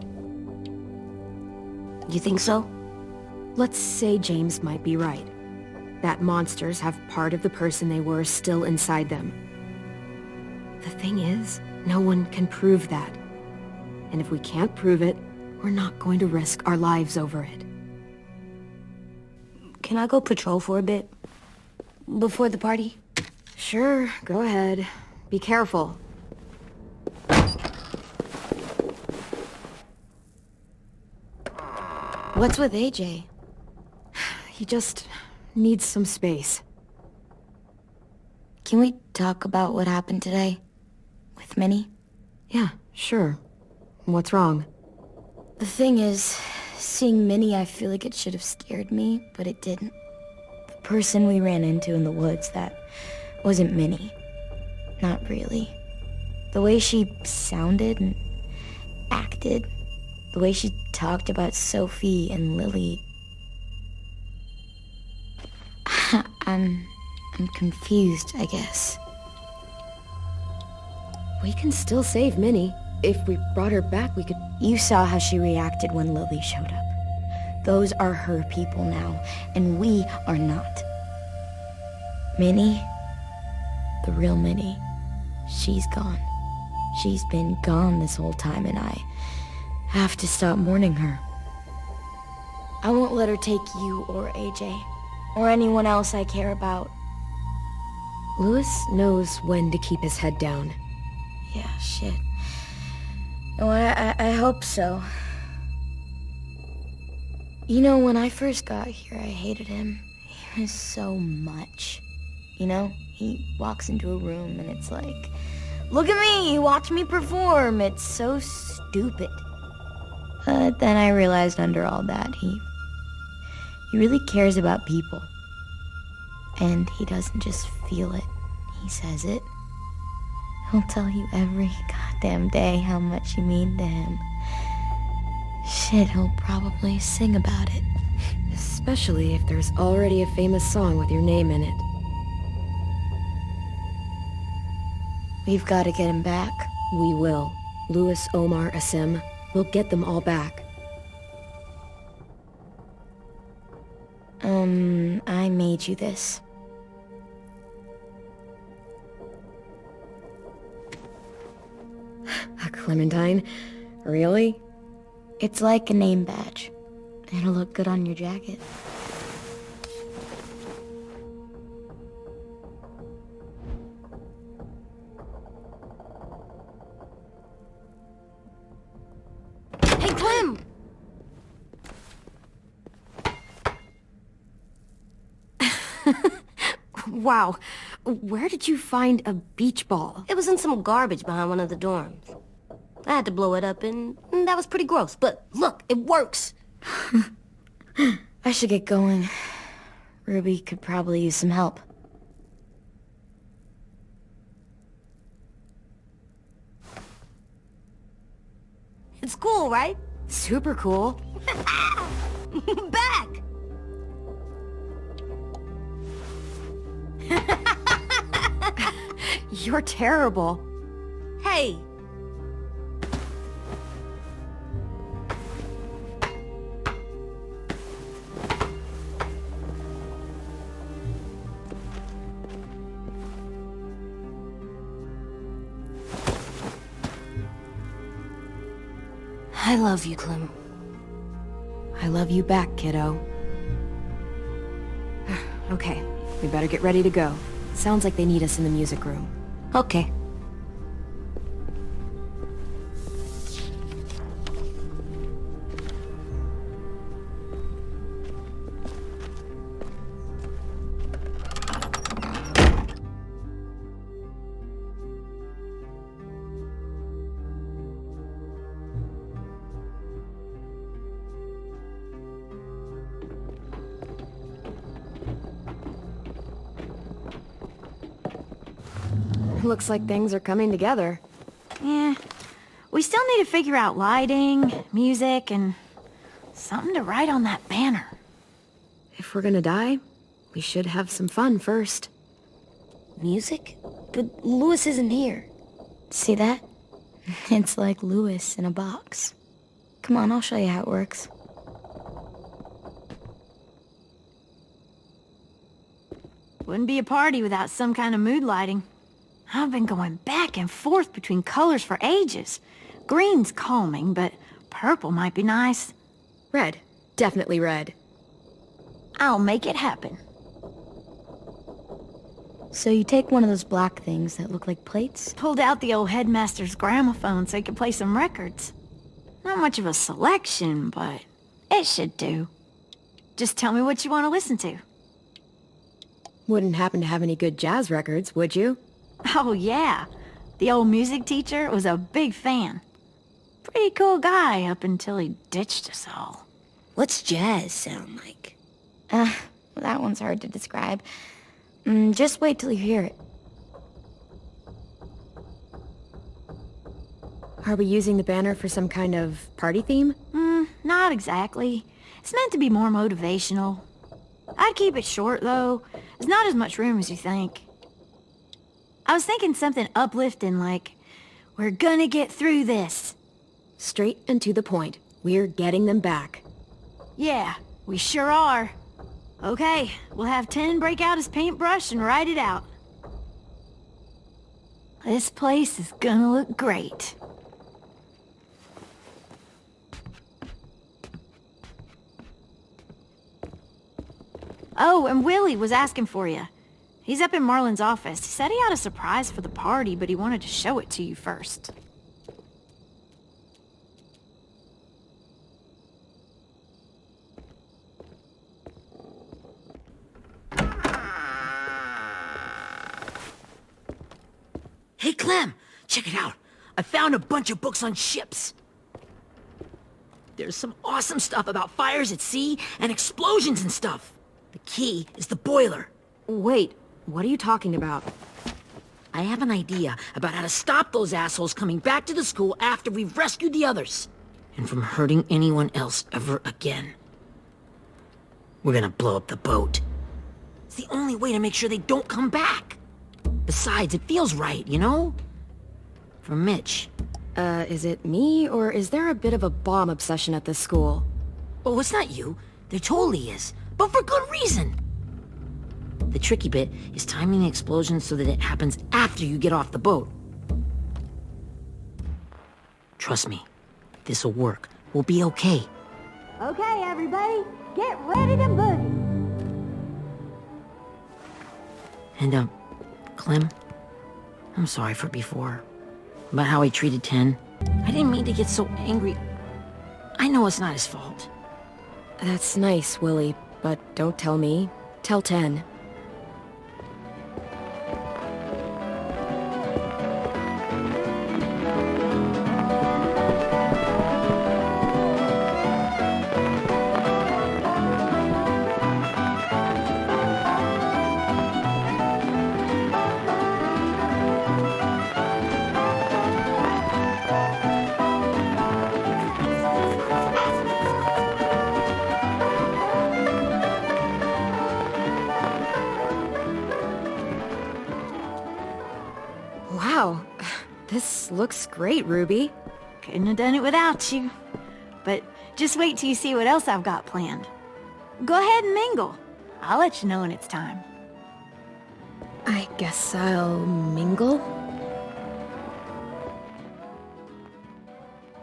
You think so?
Let's say James might be right. That monsters have part of the person they were still inside them. The thing is, no one can prove that. And if we can't prove it, we're not going to risk our lives over it.
Can I go patrol for a bit? Before the party?
Sure, go ahead. Be careful. What's with AJ? He just needs some space.
Can we talk about what happened today? With Minnie?
Yeah, sure. What's wrong?
The thing is, seeing Minnie, I feel like it should have scared me, but it didn't. The person we ran into in the woods, that wasn't Minnie. Not really. The way she sounded and acted, the way she talked about Sophie and Lily. I'm confused, I guess.
We can still save Minnie. If we brought her back, we could...
You saw how she reacted when Lily showed up. Those are her people now, and we are not. Minnie, the real Minnie, she's gone. She's been gone this whole time, and I have to stop mourning her. I won't let her take you or AJ, or anyone else I care about.
Louis knows when to keep his head down.
Yeah, shit. No, I hope so. You know, when I first got here, I hated him. He was so much. You know, he walks into a room and it's like, look at me, watch me perform. It's so stupid. But then I realized under all that, he really cares about people. And he doesn't just feel it, he says it. He'll tell you every goddamn day how much you mean to him. Shit, he'll probably sing about it.
Especially if there's already a famous song with your name in it.
We've got to get him back.
We will. Louis, Omar, Asim. We'll get them all back.
I made you this.
A Clementine? Really?
It's like a name badge. It'll look good on your jacket.
Hey, Clem!
Wow. Where did you find a beach ball?
It was in some garbage behind one of the dorms. I had to blow it up, and that was pretty gross. But look, it works.
I should get going. Ruby could probably use some help.
It's cool, right?
Super cool.
Back!
You're terrible.
Hey! I love you, Clem.
I love you back, kiddo. Okay, we better get ready to go. Sounds like they need us in the music room.
Okay.
Looks like things are coming together.
Yeah. We still need to figure out lighting, music, and something to write on that banner.
If we're gonna die, we should have some fun first.
Music? But Louis isn't here.
See that? It's like Louis in a box. Come on, I'll show you how it works.
Wouldn't be a party without some kind of mood lighting. I've been going back and forth between colors for ages. Green's calming, but purple might be nice.
Red. Definitely red.
I'll make it happen.
So you take one of those black things that look like plates?
Pulled out the old headmaster's gramophone so he could play some records. Not much of a selection, but it should do. Just tell me what you want to listen to.
Wouldn't happen to have any good jazz records, would you?
Oh, yeah. The old music teacher was a big fan. Pretty cool guy up until he ditched us all.
What's jazz sound like?
Well, that one's hard to describe. Just wait till you hear it.
Are we using the banner for some kind of party theme?
Not exactly. It's meant to be more motivational. I'd keep it short, though. There's not as much room as you think. I was thinking something uplifting like, "We're gonna get through this."
Straight and to the point. We're getting them back.
Yeah, we sure are. Okay, we'll have Tenn break out his paintbrush and write it out. This place is gonna look great. Oh, and Willie was asking for you. He's up in Marlon's office. He said he had a surprise for the party, but he wanted to show it to you first.
Hey, Clem, check it out. I found a bunch of books on ships. There's some awesome stuff about fires at sea and explosions and stuff. The key is the boiler.
Wait, what are you talking about?
I have an idea about how to stop those assholes coming back to the school after we've rescued the others. And from hurting anyone else ever again. We're gonna blow up the boat. It's the only way to make sure they don't come back. Besides, it feels right, you know? For Mitch.
Is it me, or is there a bit of a bomb obsession at this school?
Oh, it's not you. There totally is. But for good reason. The tricky bit is timing the explosion so that it happens after you get off the boat. Trust me, this'll work. We'll be okay.
Okay, everybody, get ready to boogie.
And, Clem, I'm sorry for before. About how I treated Tenn. I didn't mean to get so angry. I know it's not his fault.
That's nice, Willie, but don't tell me. Tell Tenn. Wow, this looks great, Ruby.
Couldn't have done it without you. But just wait till you see what else I've got planned. Go ahead and mingle. I'll let you know when it's time.
I guess I'll mingle?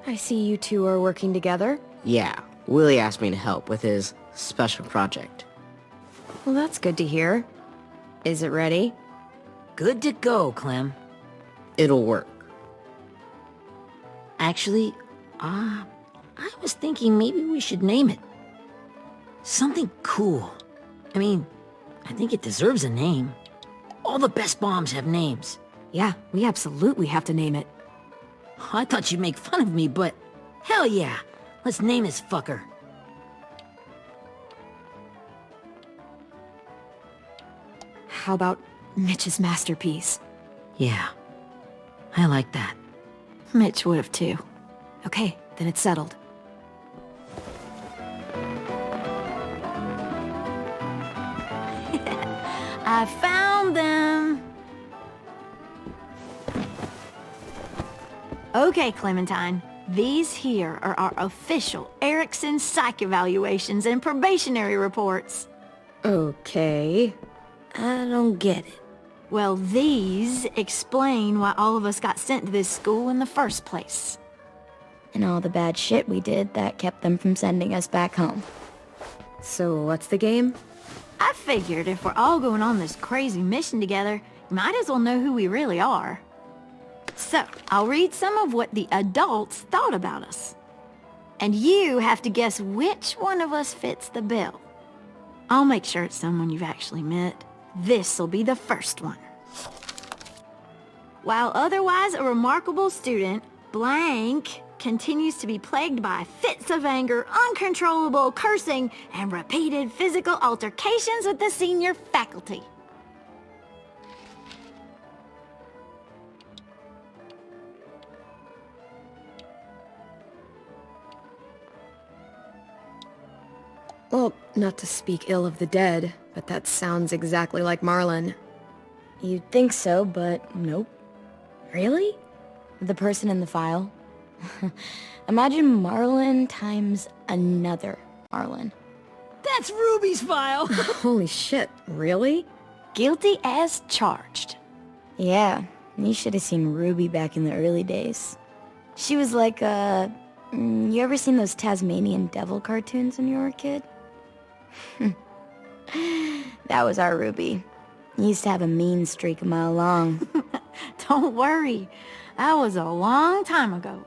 I see you two are working together.
Yeah, Willie asked me to help with his special project.
Well, that's good to hear. Is it ready?
Good to go, Clem.
It'll work.
Actually, I was thinking maybe we should name it. Something cool. I mean, I think it deserves a name. All the best bombs have names.
Yeah, we absolutely have to name it.
I thought you'd make fun of me, but hell yeah. Let's name this fucker.
How about Mitch's masterpiece?
Yeah, I like that.
Mitch would have too.
Okay, then it's settled.
I found them! Okay, Clementine. These here are our official Ericson psych evaluations and probationary reports.
Okay.
I don't get it.
Well, these explain why all of us got sent to this school in the first place.
And all the bad shit we did that kept them from sending us back home.
So what's the game?
I figured if we're all going on this crazy mission together, you might as well know who we really are. So, I'll read some of what the adults thought about us. And you have to guess which one of us fits the bill. I'll make sure it's someone you've actually met. this'll be the first one. While otherwise a remarkable student, blank continues to be plagued by fits of anger, uncontrollable cursing, and repeated physical altercations with the senior faculty.
Well, not to speak ill of the dead, but that sounds exactly like Marlon.
You'd think so, but nope.
Really?
The person in the file. Imagine Marlon times another Marlon.
That's Ruby's file.
Holy shit, really?
Guilty as charged.
Yeah, you should have seen Ruby back in the early days. She was like you ever seen those Tasmanian devil cartoons when you were a kid? That was our Ruby. He used to have a mean streak a mile long.
Don't worry, that was a long time ago.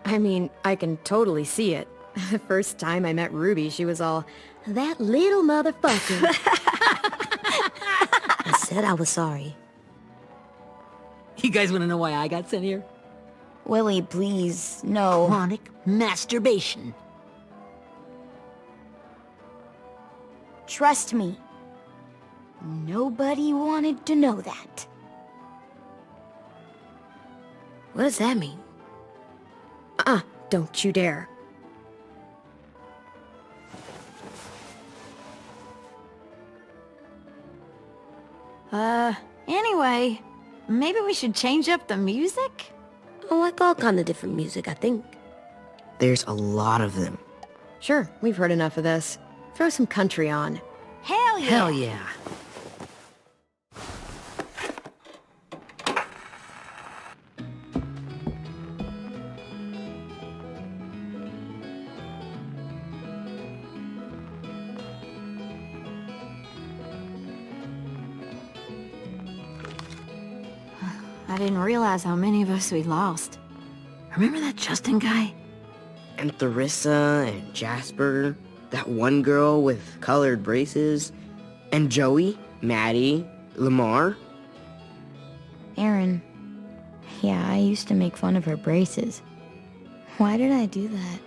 I mean, I can totally see it. The first time I met Ruby, she was all, "That little motherfucker."
I said I was sorry.
You guys want to know why I got sent here?
Willie, please, no.
Chronic masturbation.
Trust me. Nobody wanted to know that.
What does that mean?
Don't you dare.
Anyway, maybe we should change up the music?
I like all kind of different music, I think.
There's a lot of them.
Sure, we've heard enough of this. Throw some country on.
Hell yeah!
Hell yeah.
I didn't realize how many of us we lost.
Remember that Justin guy?
And Theresa and Jasper, that one girl with colored braces, and Joey, Maddie, Lamar.
Aaron. Yeah, I used to make fun of her braces. Why did I do that?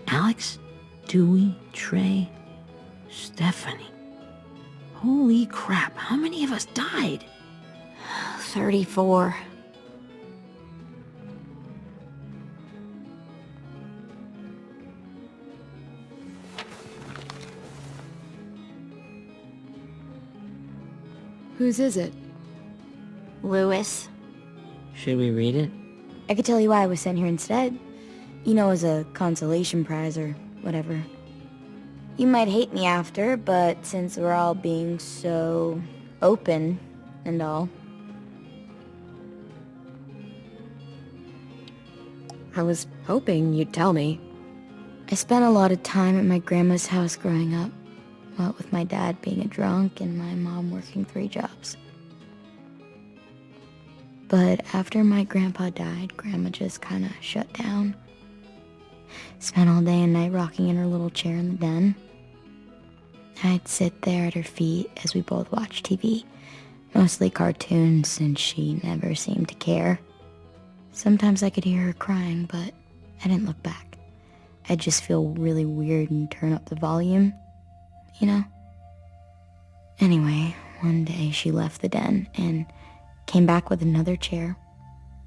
Alex, Dewey, Trey, Stephanie. Holy crap, how many of us died?
34.
Whose is it?
Lewis.
Should we read it?
I could tell you why I was sent here instead. You know, as a consolation prize or whatever. You might hate me after, but since we're all being so open and all.
I was hoping you'd tell me.
I spent a lot of time at my grandma's house growing up. What with my dad being a drunk and my mom working 3 jobs. But after my grandpa died, Grandma just kind of shut down. Spent all day and night rocking in her little chair in the den. I'd sit there at her feet as we both watched TV. Mostly cartoons, since she never seemed to care. Sometimes I could hear her crying, but I didn't look back. I'd just feel really weird and turn up the volume, you know? Anyway, one day she left the den and came back with another chair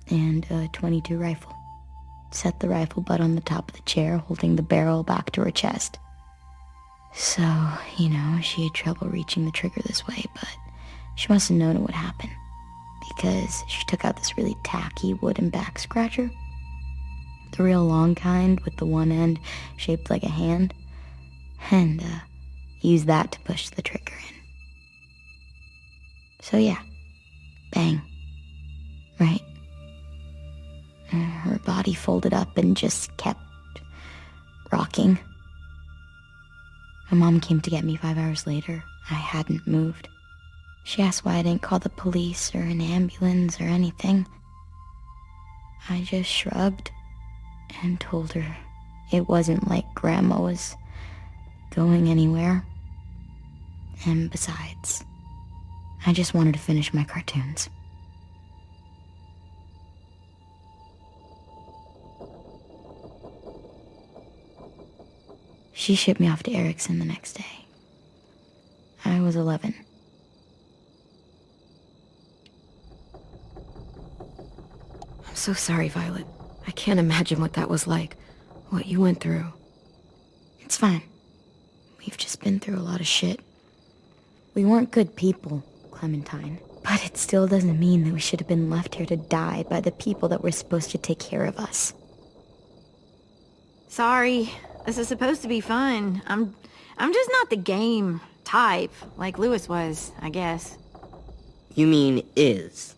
and a .22 rifle. Set the rifle butt on the top of the chair, holding the barrel back to her chest. So, you know, she had trouble reaching the trigger this way, but she must have known it would happen, because she took out this really tacky wooden back scratcher. The real long kind with the one end shaped like a hand, and used that to push the trigger in. So yeah, bang, right? Her body folded up and just kept rocking. My mom came to get me 5 hours later. I hadn't moved. She asked why I didn't call the police or an ambulance or anything. I just shrugged and told her it wasn't like Grandma was going anywhere. And besides, I just wanted to finish my cartoons. She shipped me off to Ericson the next day. I was 11.
I'm so sorry, Violet. I can't imagine what that was like. What you went through.
It's fine. We've just been through a lot of shit. We weren't good people, Clementine. But it still doesn't mean that we should have been left here to die by the people that were supposed to take care of us.
Sorry. This is supposed to be fun. I'm just not the game type, like Lewis was, I guess.
You mean is.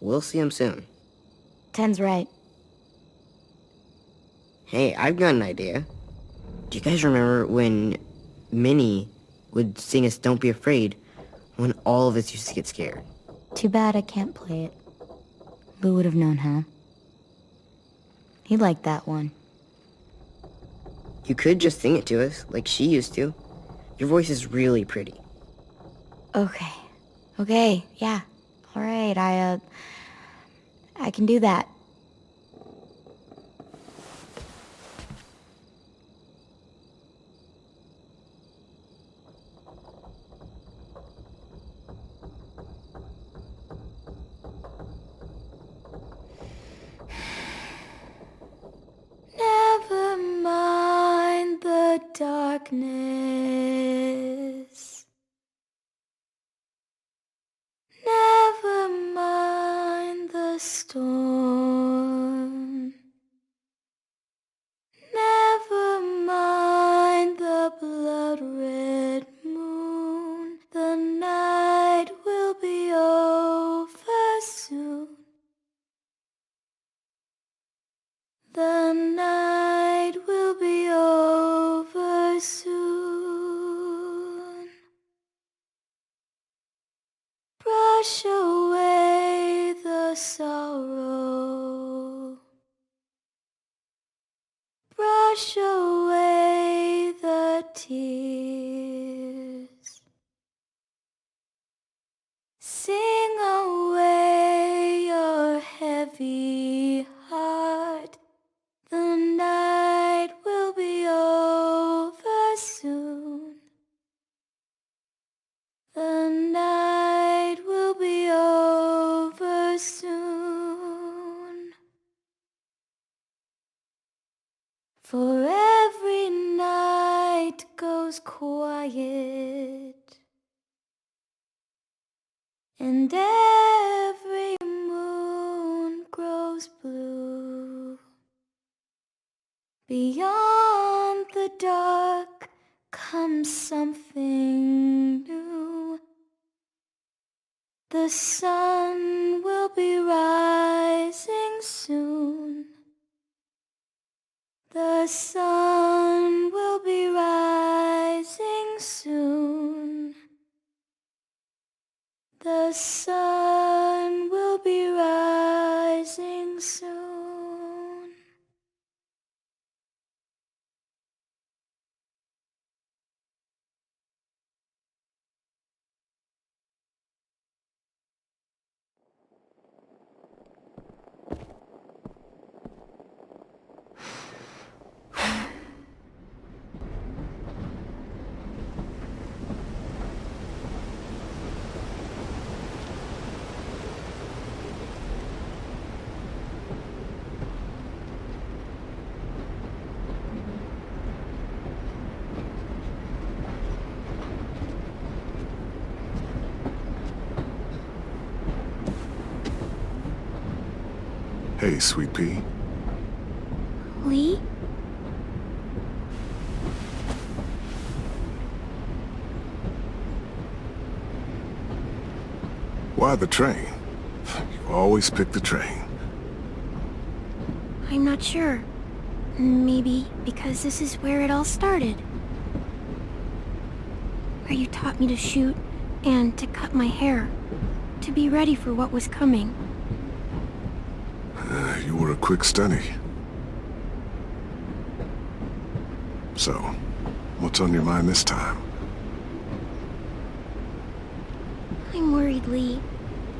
We'll see him soon.
Tenn's right.
Hey, I've got an idea. Do you guys remember when Minnie would sing us Don't Be Afraid when all of us used to get scared?
Too bad I can't play it. Lou would have known how. He liked that one.
You could just sing it to us, like she used to. Your voice is really pretty.
Okay, yeah. Alright, I can do that. Never mind the darkness. Never mind the storm. Never mind the blood-red moon. The night will be over soon. The night will be over soon. Brush away the sorrow. Brush away the tears. Sing away your heavy heart. The night will be over soon. The night will be over soon. For every night goes quiet, and every moon grows blue. Beyond the dark comes something new. The sun will be rising soon. The sun will be rising soon. The sun will be rising soon.
Hey, Sweet Pea.
Lee?
Why the train? You always pick the train.
I'm not sure. Maybe because this is where it all started. Where you taught me to shoot and to cut my hair. To be ready for what was coming.
You were a quick study. So, what's on your mind this time?
I'm
I'm worried, Lee.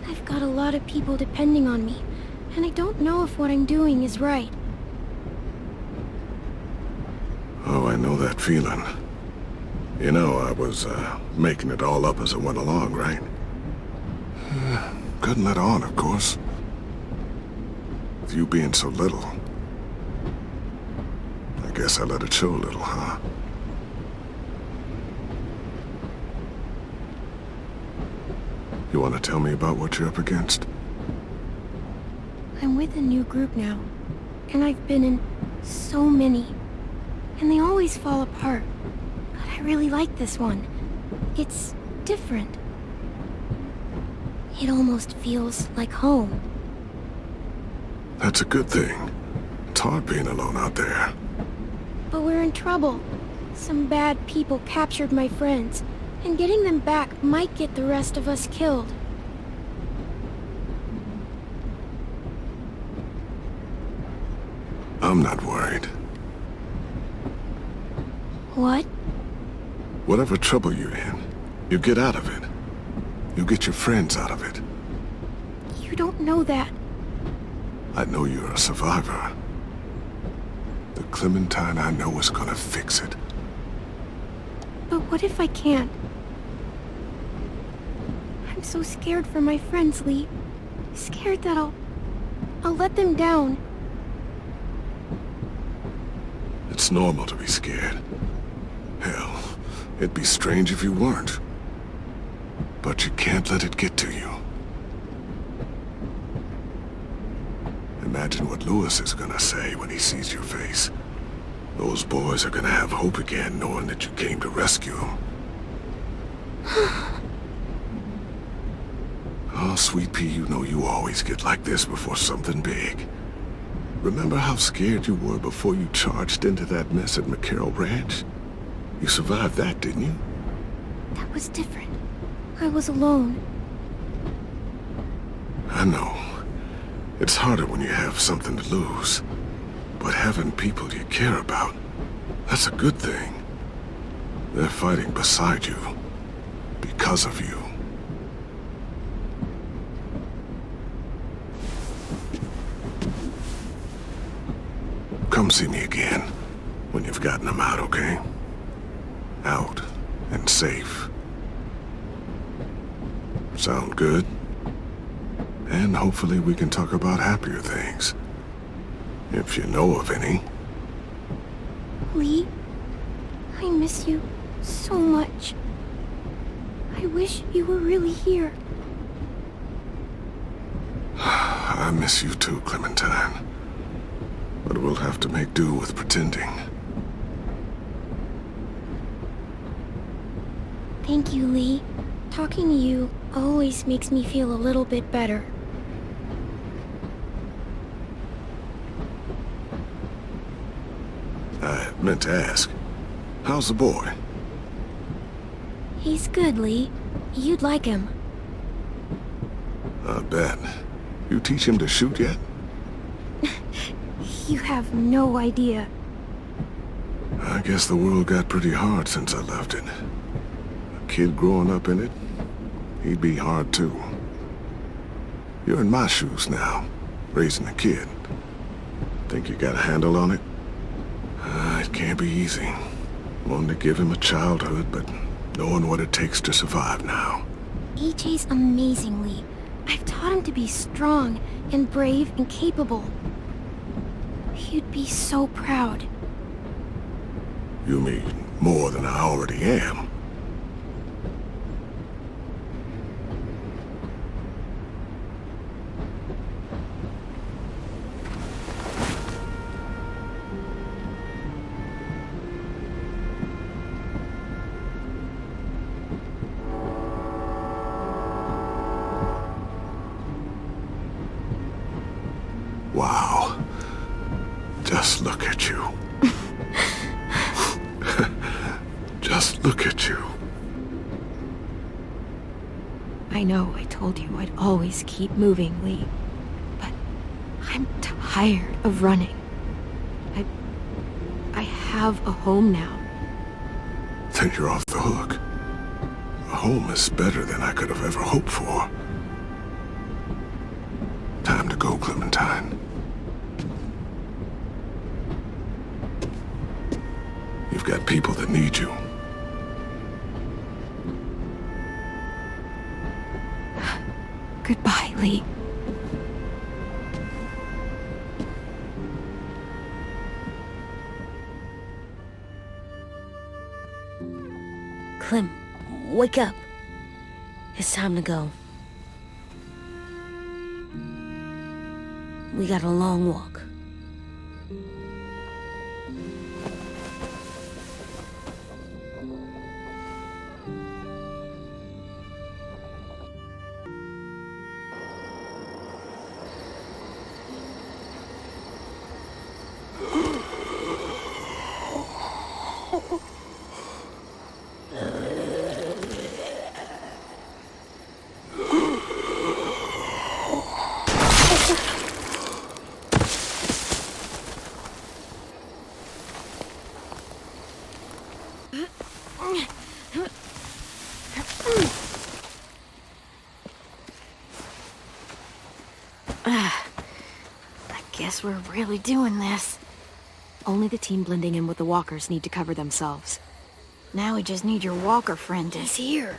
I've got a lot of people depending on me, and I don't know if what I'm doing is right.
Oh, I know that feeling. You know, I was, making it all up as I went along, right? Couldn't let on, of course. With you being so little. I guess I let it show a little, huh? You want to tell me about what you're up against?
I'm with a new group now, and I've been in so many, and they always fall apart. But I really like this one. It's different. It almost feels like home.
That's a good thing. It's hard being alone out there.
But we're in trouble. Some bad people captured my friends, and getting them back might get the rest of us killed.
I'm not worried.
What?
Whatever trouble you're in, you get out of it. You get your friends out of it.
You don't know that.
I know you're a survivor. The Clementine I know is gonna fix it.
But what if I can't? I'm so scared for my friends, Lee. Scared that I'll let them down.
It's normal to be scared. Hell, it'd be strange if you weren't. But you can't let it get to you. Imagine what Lewis is gonna say when he sees your face. Those boys are gonna have hope again, knowing that you came to rescue them. Oh, Sweet Pea, you know you always get like this before something big. Remember how scared you were before you charged into that mess at McCarroll Ranch? You survived that, didn't you?
That was different. I was alone.
I know. It's harder when you have something to lose. But having people you care about, that's a good thing. They're fighting beside you. Because of you. Come see me again when you've gotten them out, okay? Out and safe. Sound good? And hopefully we can talk about happier things. If you know of any.
Lee, I miss you so much. I wish you were really here.
I miss you too, Clementine. But we'll have to make do with pretending.
Thank you, Lee. Talking to you always makes me feel a little bit better.
I meant to ask, how's the boy?
He's good, Lee. You'd like him.
I bet. You teach him to shoot yet?
You have no idea.
I guess the world got pretty hard since I left it. A kid growing up in it, he'd be hard too. You're in my shoes now, raising a kid. Think you got a handle on it? It can't be easy. Wanting to give him a childhood, but knowing what it takes to survive now.
AJ's amazing, Lee. I've taught him to be strong and brave and capable. You'd be so proud.
You mean more than I already am? Wow. Just look at you. Just look at you.
I know I told you I'd always keep moving, Lee. But I'm tired of running. I have a home now.
Then you're off the hook. A home is better than I could have ever hoped for. Time to go, Clementine. You've got people that need you.
Goodbye, Lee.
Clem, wake up. It's time to go. We got a long walk.
Guess we're really doing this.
Only the team blending in with the walkers need to cover themselves.
Now we just need your walker friend to...
He's here.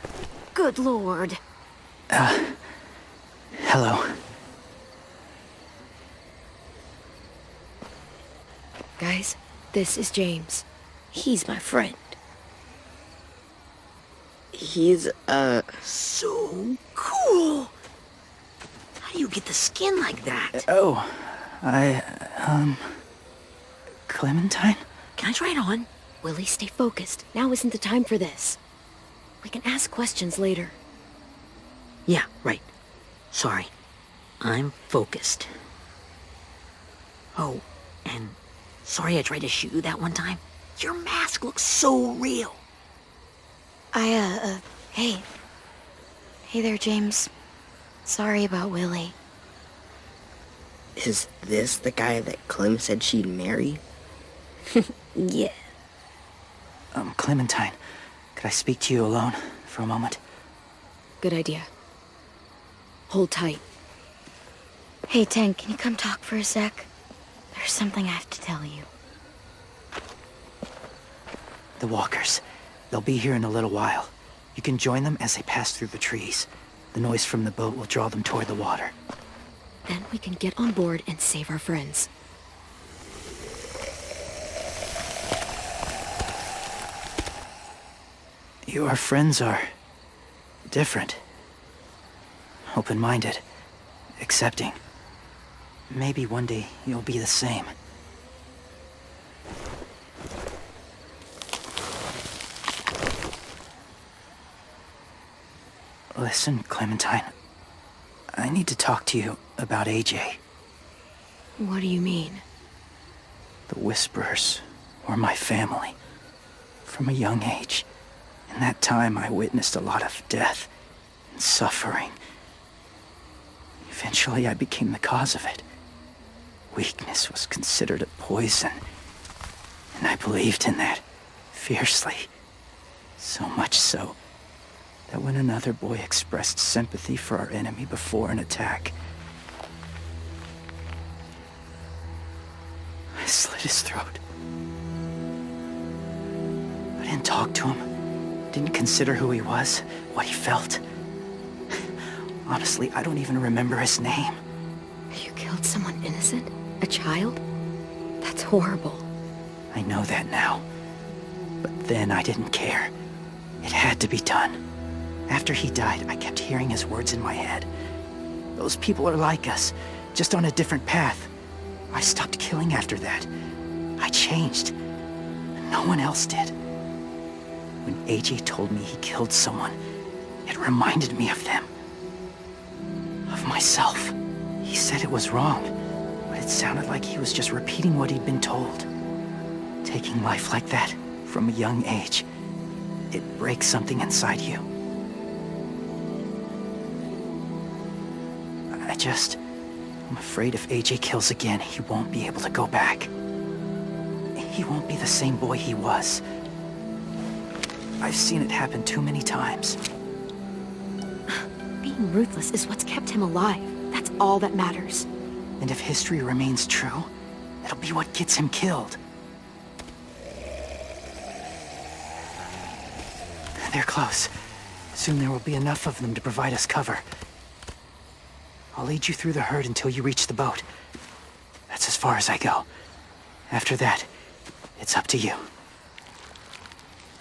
Good lord.
Hello.
Guys, this is James.
He's my friend.
He's, so cool. How do you get the skin like that?
Oh, Clementine?
Can I try it on? Willie, stay focused. Now isn't the time for this. We can ask questions later.
Yeah, right. Sorry. I'm focused. Oh, and sorry I tried to shoot you that one time. Your mask looks so real.
Hey. Hey there, James. Sorry about Willie.
Is this the guy that Clem said she'd marry?
Yeah.
Clementine, could I speak to you alone for a moment?
Good idea. Hold tight.
Hey, Tenn, can you come talk for a sec? There's something I have to tell you.
The walkers. They'll be here in a little while. You can join them as they pass through the trees. The noise from the boat will draw them toward the water.
Then we can get on board and save our friends.
Your friends are... different. Open-minded. Accepting. Maybe one day you'll be the same. Listen, Clementine. I need to talk to you about AJ.
What do you mean?
The Whisperers were my family. From a young age. In that time, I witnessed a lot of death and suffering. Eventually, I became the cause of it. Weakness was considered a poison. And I believed in that, fiercely. So much so, that when another boy expressed sympathy for our enemy before an attack, I slit his throat. I didn't talk to him, didn't consider who he was, what he felt. Honestly, I don't even remember his name.
You killed someone innocent? A child? That's horrible.
I know that now. But then I didn't care. It had to be done. After he died, I kept hearing his words in my head. Those people are like us, just on a different path. I stopped killing after that. I changed. No one else did. When AJ told me he killed someone, it reminded me of them. Of myself. He said it was wrong, but it sounded like he was just repeating what he'd been told. Taking life like that, from a young age, it breaks something inside you. I'm afraid if AJ kills again, he won't be able to go back. He won't be the same boy he was. I've seen it happen too many times.
Being ruthless is what's kept him alive. That's all that matters.
And if history remains true, it'll be what gets him killed. They're close. Soon there will be enough of them to provide us cover. I'll lead you through the herd until you reach the boat. That's as far as I go. After that, it's up to you.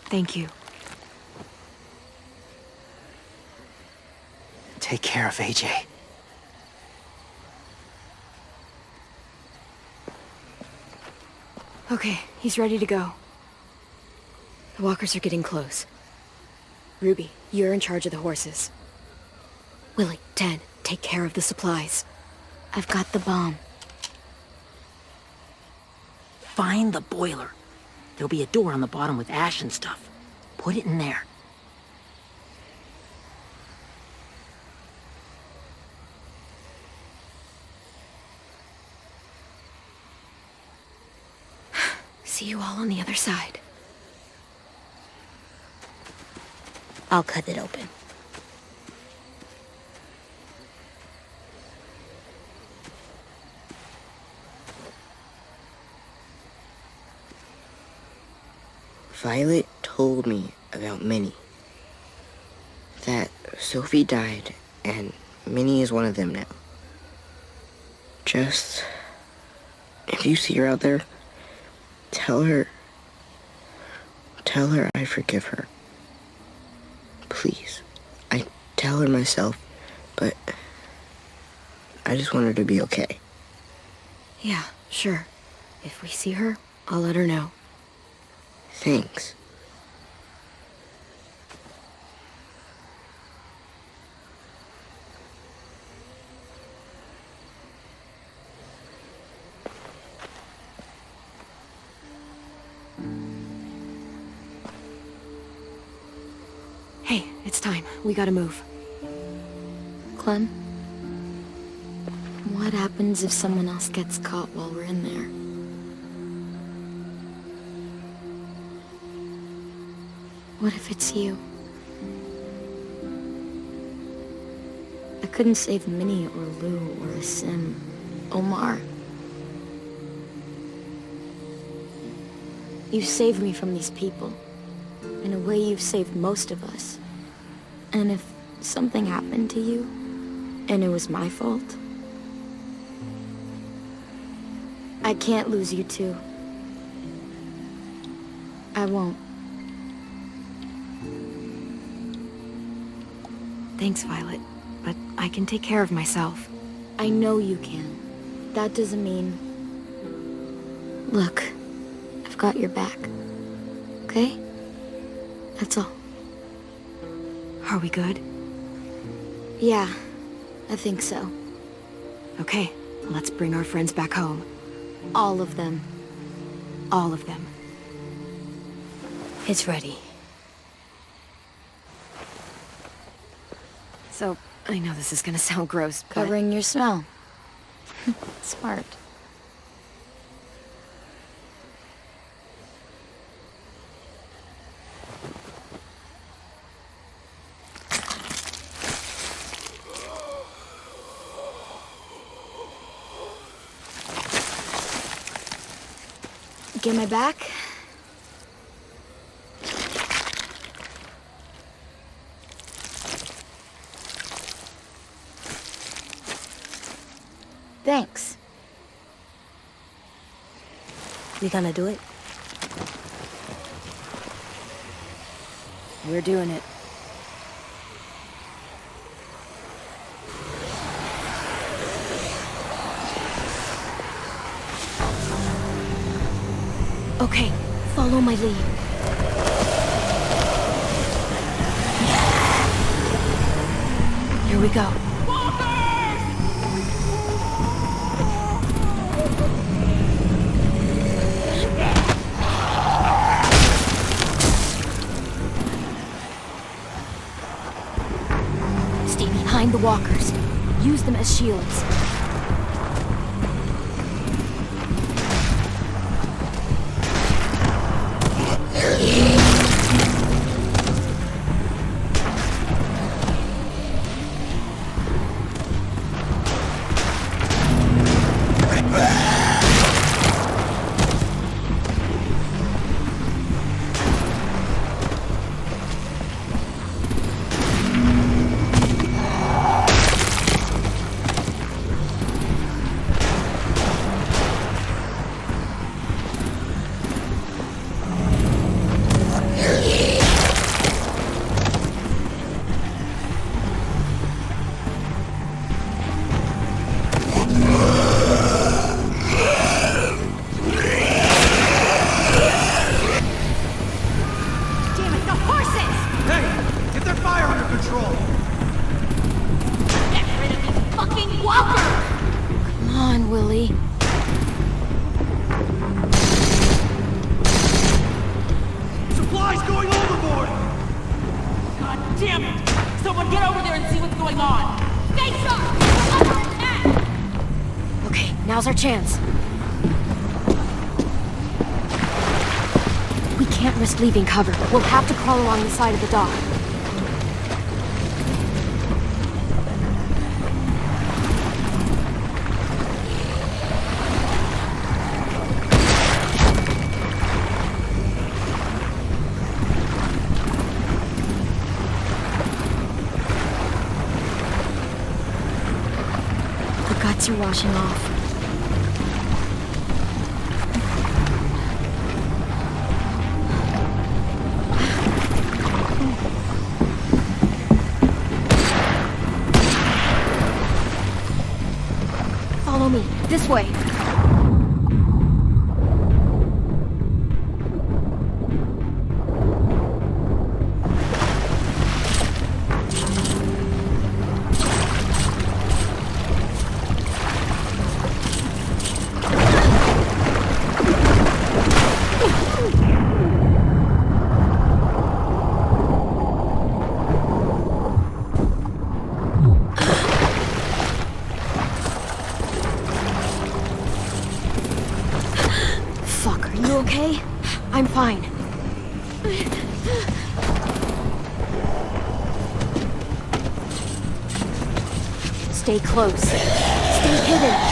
Thank you.
Take care of AJ.
Okay, he's ready to go. The walkers are getting close. Ruby, you're in charge of the horses. Willie, Tenn, take care of the supplies.
I've got the bomb.
Find the boiler. There'll be a door on the bottom with ash and stuff. Put it in there.
See you all on the other side.
I'll cut it open.
Violet told me about Minnie. That Sophie died, and Minnie is one of them now. Just... if you see her out there, tell her I forgive her. Please. I tell her myself, but I just want her to be okay.
Yeah, sure. If we see her, I'll let her know.
Thanks.
Hey, it's time. We gotta move.
Clem? What happens if someone else gets caught while we're in there? What if it's you? I couldn't save Minnie or Lou or Sim, Omar. You saved me from these people. In a way, you've saved most of us. And if something happened to you, and it was my fault, I can't lose you too. I won't.
Thanks, Violet, but I can take care of myself.
I know you can. That doesn't mean... Look, I've got your back. Okay? That's all.
Are we good?
Yeah, I think so.
Okay, let's bring our friends back home.
All of them.
All of them.
It's ready.
So, I know this is gonna sound gross, but...
Covering your smell. Smart. Get my back? Thanks.
We gonna do it?
We're doing it. Okay, follow my lead. Here we go. Stay behind the walkers. Use them as shields. Okay, now's our chance. We can't risk leaving cover. We'll have to crawl along the side of the dock. The guts are washing off. Follow me. This way. Fuck, are you okay? I'm fine. Stay close. Stay hidden.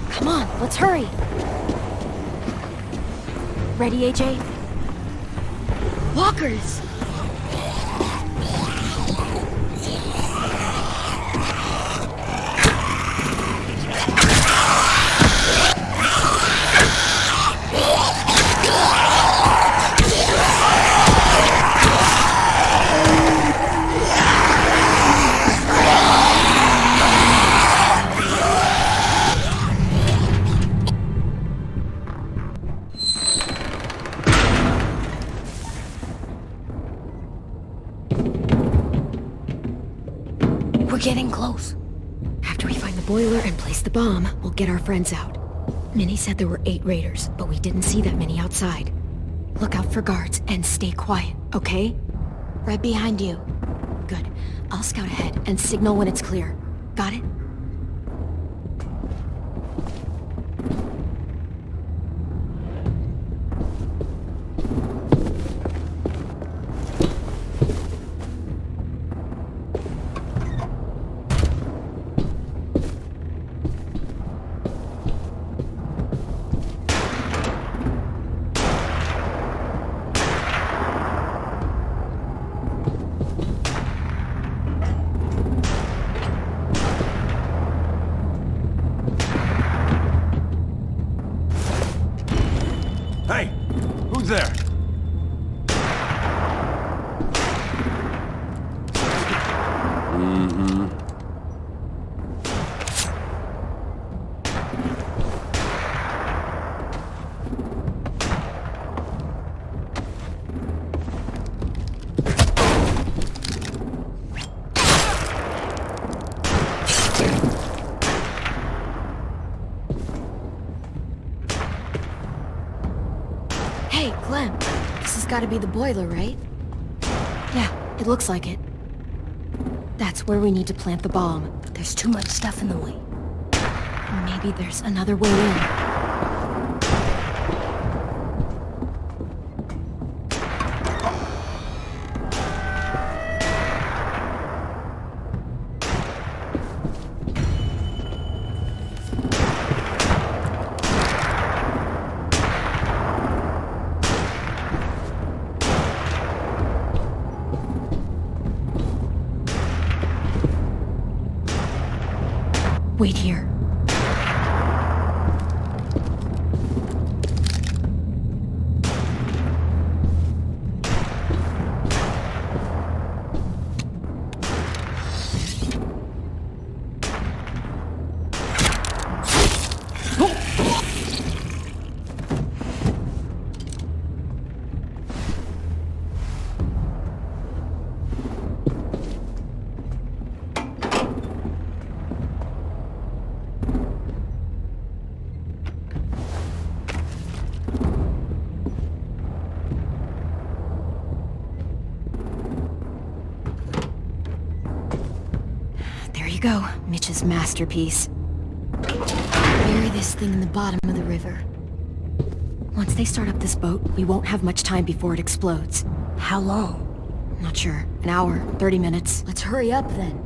Come on, let's hurry. Ready, AJ? Walkers! We're getting close. After we find the boiler and place the bomb, we'll get our friends out. Minnie said there were 8 raiders, but we didn't see that many outside. Look out for guards and stay quiet, okay?
Right behind you.
Good. I'll scout ahead and signal when it's clear. Got it?
Hey! Who's there?
Hey, Clem. This has got to be the boiler, right? Yeah, it looks like it. That's where we need to plant the bomb.
There's too much stuff in the way.
Maybe there's another way in. Wait here. go, Mitch's masterpiece.
Bury this thing in the bottom of the river.
Once they start up this boat, we won't have much time before it explodes.
How long?
Not sure. An hour, 30 minutes.
Let's hurry up then.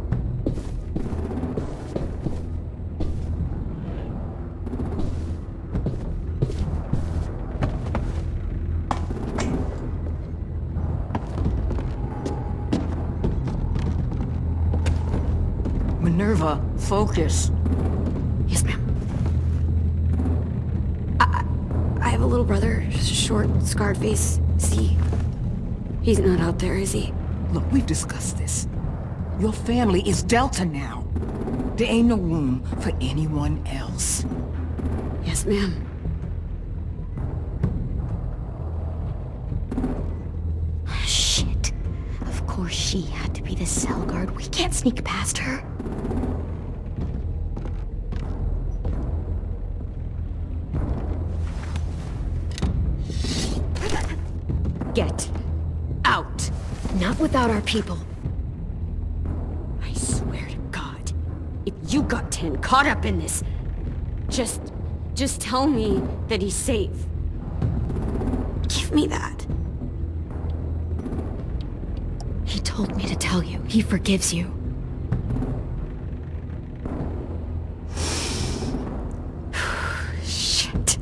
Minerva, focus.
Yes, ma'am. I have a little brother, short, scarred face. See? He's not out there, is he?
Look, we've discussed this. Your family is Delta now. There ain't no room for anyone else.
Yes, ma'am.
Shit. Of course she had to be the cell guard. We can't sneak past her.
Get out. Not without our people. I swear to God, if you got Tenn caught up in this, just tell me that he's safe. Give me that. He told me to tell you. He forgives you. Shit.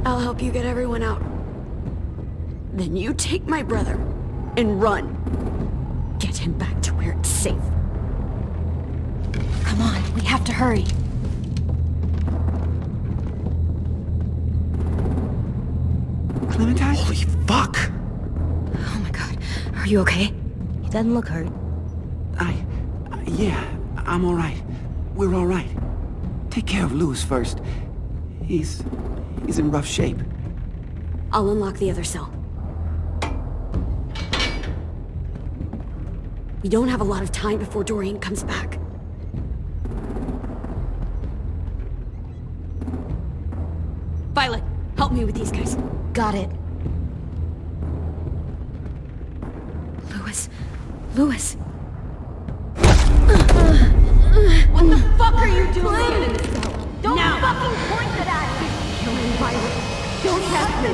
I'll help you get everyone out. Then you take my brother and run. Get him back to where it's safe. Come on, we have to hurry.
Clementine? Holy fuck!
Oh my God, are you okay?
He doesn't look hurt.
Yeah, I'm alright. We're alright. Take care of Louis first. He's in rough shape.
I'll unlock the other cell. We don't have a lot of time before Dorian comes back. Violet, help me with these guys.
Got it.
Louis.
What the fuck are you doing? Don't fucking point that at me!
Kill him, Violet. Don't test me.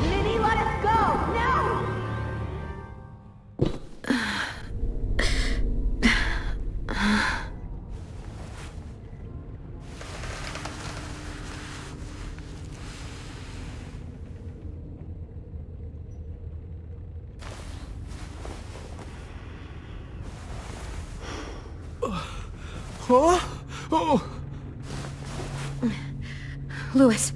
Minnie, let us go! Now!
Huh? Oh!
Louis.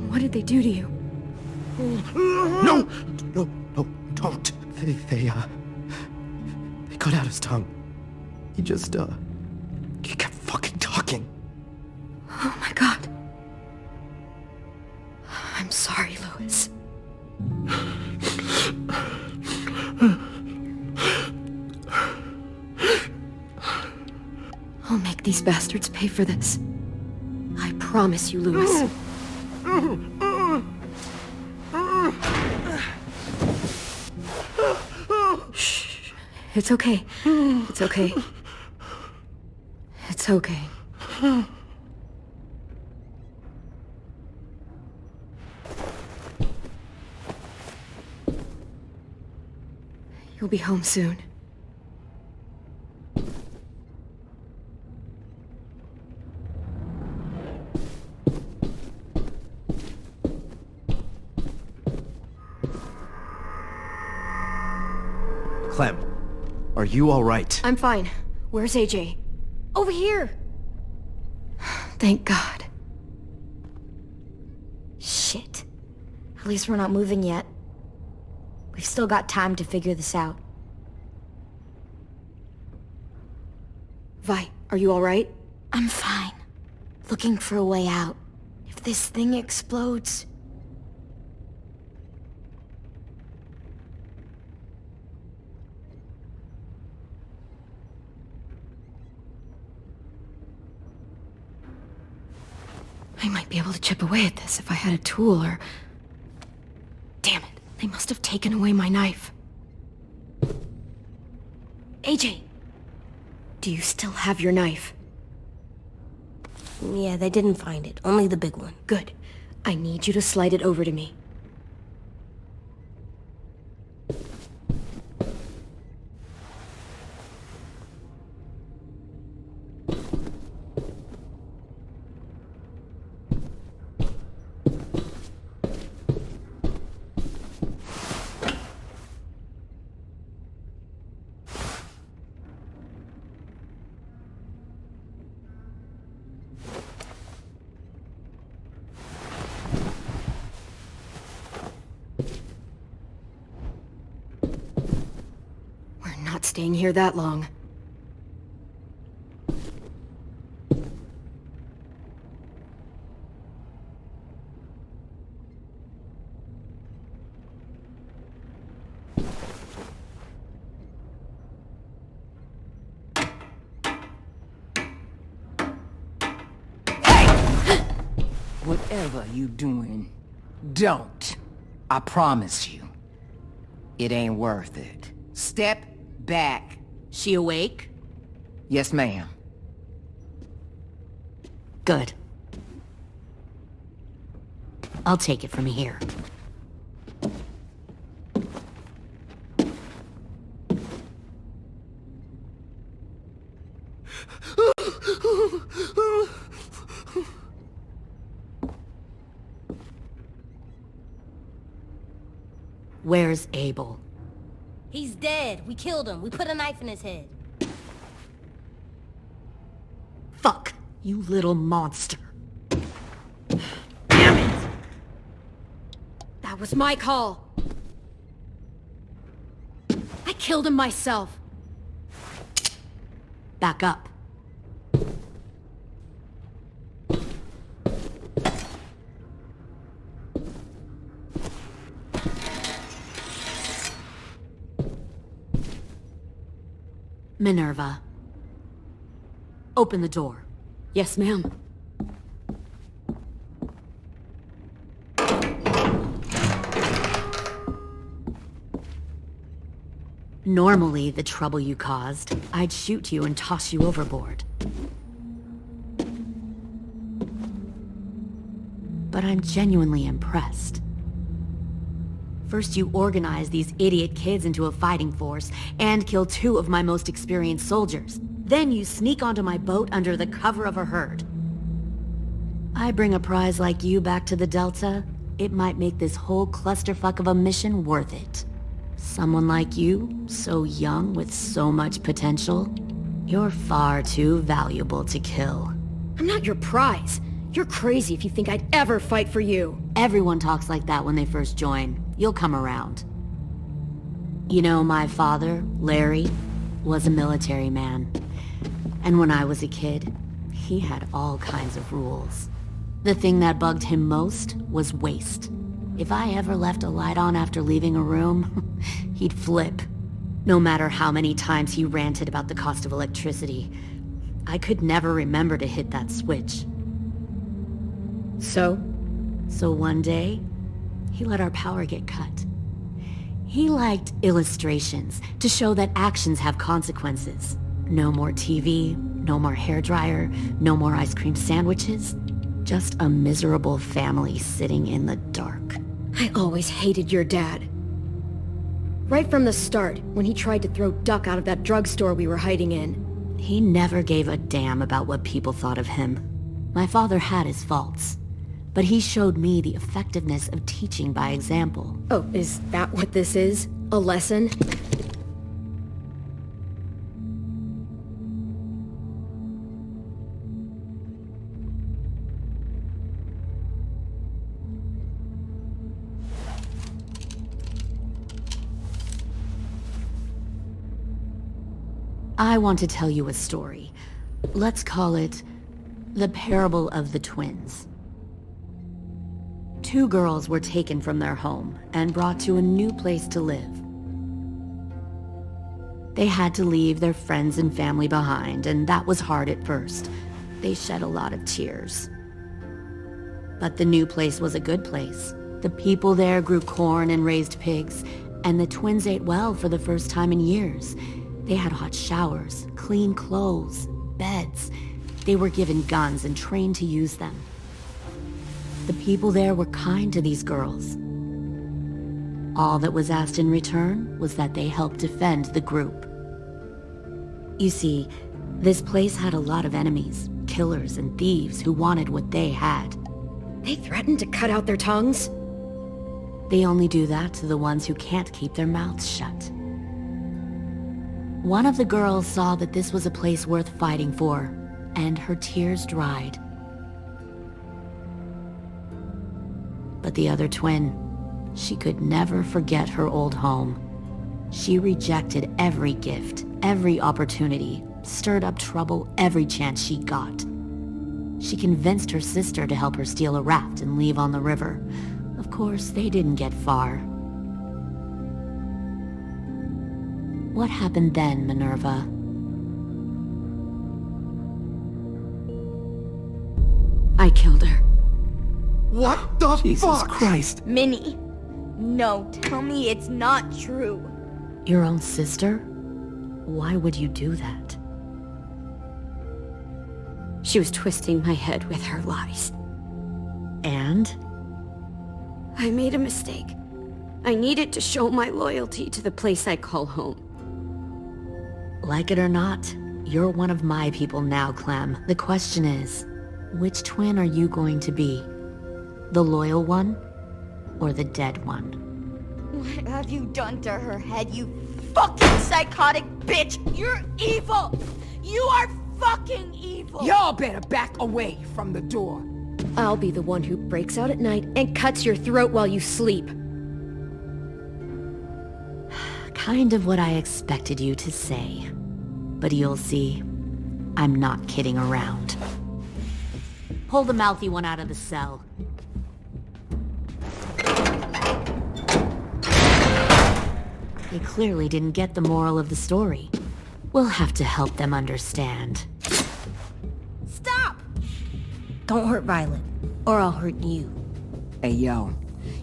What did they do to you?
No, don't. They cut out his tongue. He just, he kept fucking talking.
Oh my God. I'm sorry, Louis. I'll make these bastards pay for this. I promise you, Louis. Shh. It's okay. It's okay. It's okay. You'll be home soon.
Clem, are you all right?
I'm fine. Where's AJ? Over here! Thank God.
Shit. At least we're not moving yet. We've still got time to figure this out.
Vi, are you all right?
I'm fine. Looking for a way out. If this thing explodes...
I might be able to chip away at this if I had a tool or... Damn it, they must have taken away my knife. AJ, do you still have your knife?
Yeah, they didn't find it. Only the big one.
Good. I need you to slide it over to me. Not staying here that long.
Whatever you doing, don't. I promise you. It ain't worth it. Step back.
She awake?
Yes, ma'am.
Good. I'll take it from here. Where's Abel?
He's dead. We killed him. We put a knife in his head.
Fuck, you little monster. Damn it! That was my call. I killed him myself. Back up. Minerva. Open the door. Yes, ma'am. Normally, the trouble you caused, I'd shoot you and toss you overboard. But I'm genuinely impressed. First you organize these idiot kids into a fighting force and kill 2 of my most experienced soldiers. Then you sneak onto my boat under the cover of a herd. I bring a prize like you back to the Delta, it might make this whole clusterfuck of a mission worth it. Someone like you, so young with so much potential, you're far too valuable to kill. I'm not your prize. You're crazy if you think I'd ever fight for you. Everyone talks like that when they first join. You'll come around. You know, my father, Larry, was a military man. And when I was a kid, he had all kinds of rules. The thing that bugged him most was waste. If I ever left a light on after leaving a room, he'd flip. No matter how many times he ranted about the cost of electricity, I could never remember to hit that switch. So one day, he let our power get cut. He liked illustrations to show that actions have consequences. No more TV, no more hairdryer, no more ice cream sandwiches. Just a miserable family sitting in the dark. I always hated your dad. Right from the start, when he tried to throw Duck out of that drugstore we were hiding in. He never gave a damn about what people thought of him. My father had his faults, but he showed me the effectiveness of teaching by example. Oh, is that what this is? A lesson? I want to tell you a story. Let's call it the Parable of the Twins. 2 girls were taken from their home and brought to a new place to live. They had to leave their friends and family behind, and that was hard at first. They shed a lot of tears.
But the new place was a good place. The people there grew corn and raised pigs, and the twins ate well for the first time in years. They had hot showers, clean clothes, beds. They were given guns and trained to use them. The people there were kind to these girls. All that was asked in return was that they help defend the group. You see, this place had a lot of enemies, killers and thieves who wanted what they had.
They threatened to cut out their tongues?
They only do that to the ones who can't keep their mouths shut. One of the girls saw that this was a place worth fighting for, and her tears dried. But the other twin, she could never forget her old home. She rejected every gift, every opportunity, stirred up trouble every chance she got. She convinced her sister to help her steal a raft and leave on the river. Of course, they didn't get far. What happened then, Minerva?
I killed her.
What the Jesus fuck? Christ.
Minnie, no, tell me it's not true.
Your own sister? Why would you do that?
She was twisting my head with her lies.
And?
I made a mistake. I needed to show my loyalty to the place I call home.
Like it or not, you're one of my people now, Clem. The question is, which twin are you going to be? The loyal one, or the dead one?
What have you done to her head, you fucking psychotic bitch? You're evil! You are fucking evil!
Y'all better back away from the door.
I'll be the one who breaks out at night and cuts your throat while you sleep.
Kind of what I expected you to say. But you'll see, I'm not kidding around. Pull the mouthy one out of the cell. They clearly didn't get the moral of the story. We'll have to help them understand.
Stop! Don't hurt Violet, or I'll hurt you.
Hey, yo.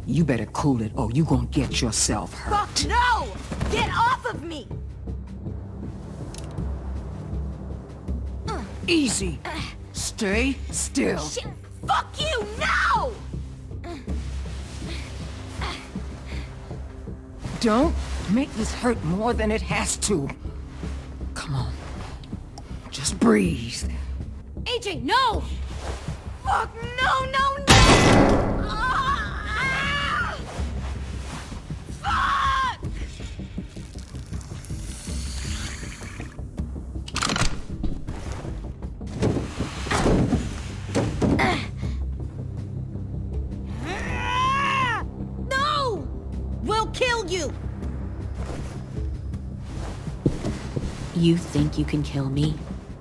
You better cool it, or you gonna get yourself hurt.
Fuck no! Get off of me!
Easy. Stay still.
Shit, fuck you, no!
Don't make this hurt more than it has to. Come on. Just breathe.
AJ, no! Fuck, no, no, no! Ah! Fuck! No! We'll kill you!
You think you can kill me?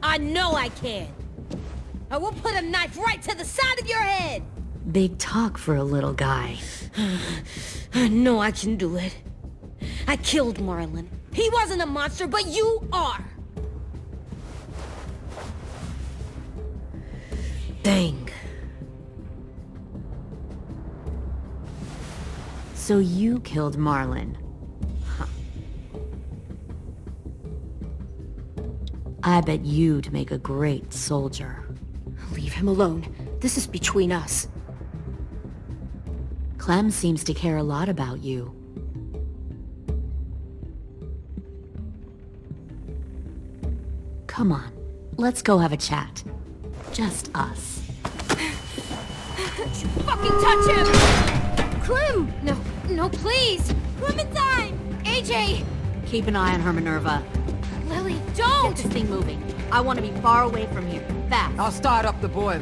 I know I can. I will put a knife right to the side of your head.
Big talk for a little guy.
I know I can do it. I killed Marlon. He wasn't a monster, but you are.
Dang. So you killed Marlon. Huh. I bet you'd make a great soldier.
Leave him alone. This is between us.
Clem seems to care a lot about you. Come on, let's go have a chat. Just us.
Don't you fucking touch him! Clem! No, no, please! Clementine! AJ!
Keep an eye on her, Minerva.
Lily, don't!
Get this thing moving. I want to be far away from here. Fast.
I'll start up the boiler.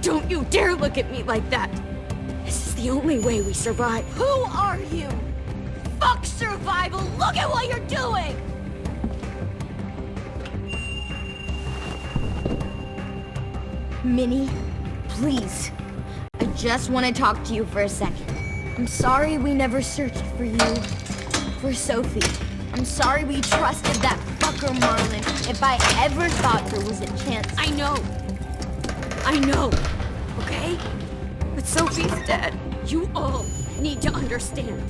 Don't you dare look at me like that! This is the only way we survive.
Who are you? Fuck survival! Look at what you're doing! Minnie, please. I just want to talk to you for a second. I'm sorry we never searched for you, for Sophie. I'm sorry we trusted that fucker
her, Marlon. If I ever thought there was a chance...
I know, okay? But Sophie's dead. You all need to understand.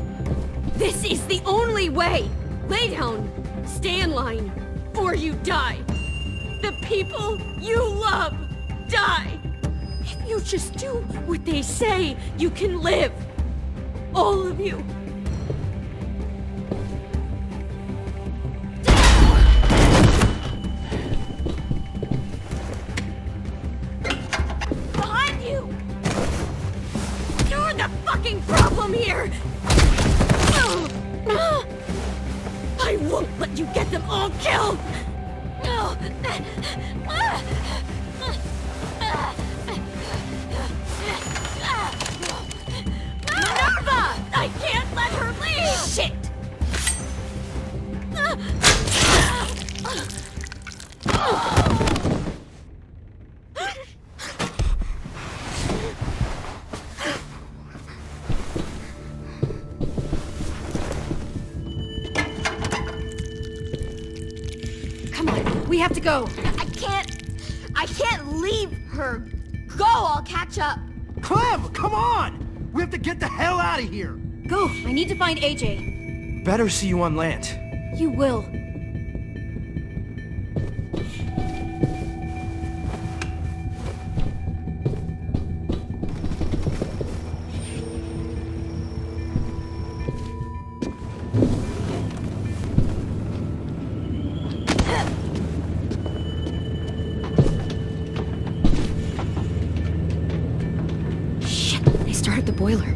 This is the only way. Lay down, stay in line, or you die. The people you love die. If you just do what they say, you can live. All of you. Behind you! You're the fucking problem here! I won't let you get them all killed! Minerva! I can't let her leave! Shit! Come on, we have to go.
I can't leave her. Go, I'll catch up.
Clem, come on! We have to get the hell out of here!
Go, I need to find AJ.
Better see you on land.
You will. Start the boiler.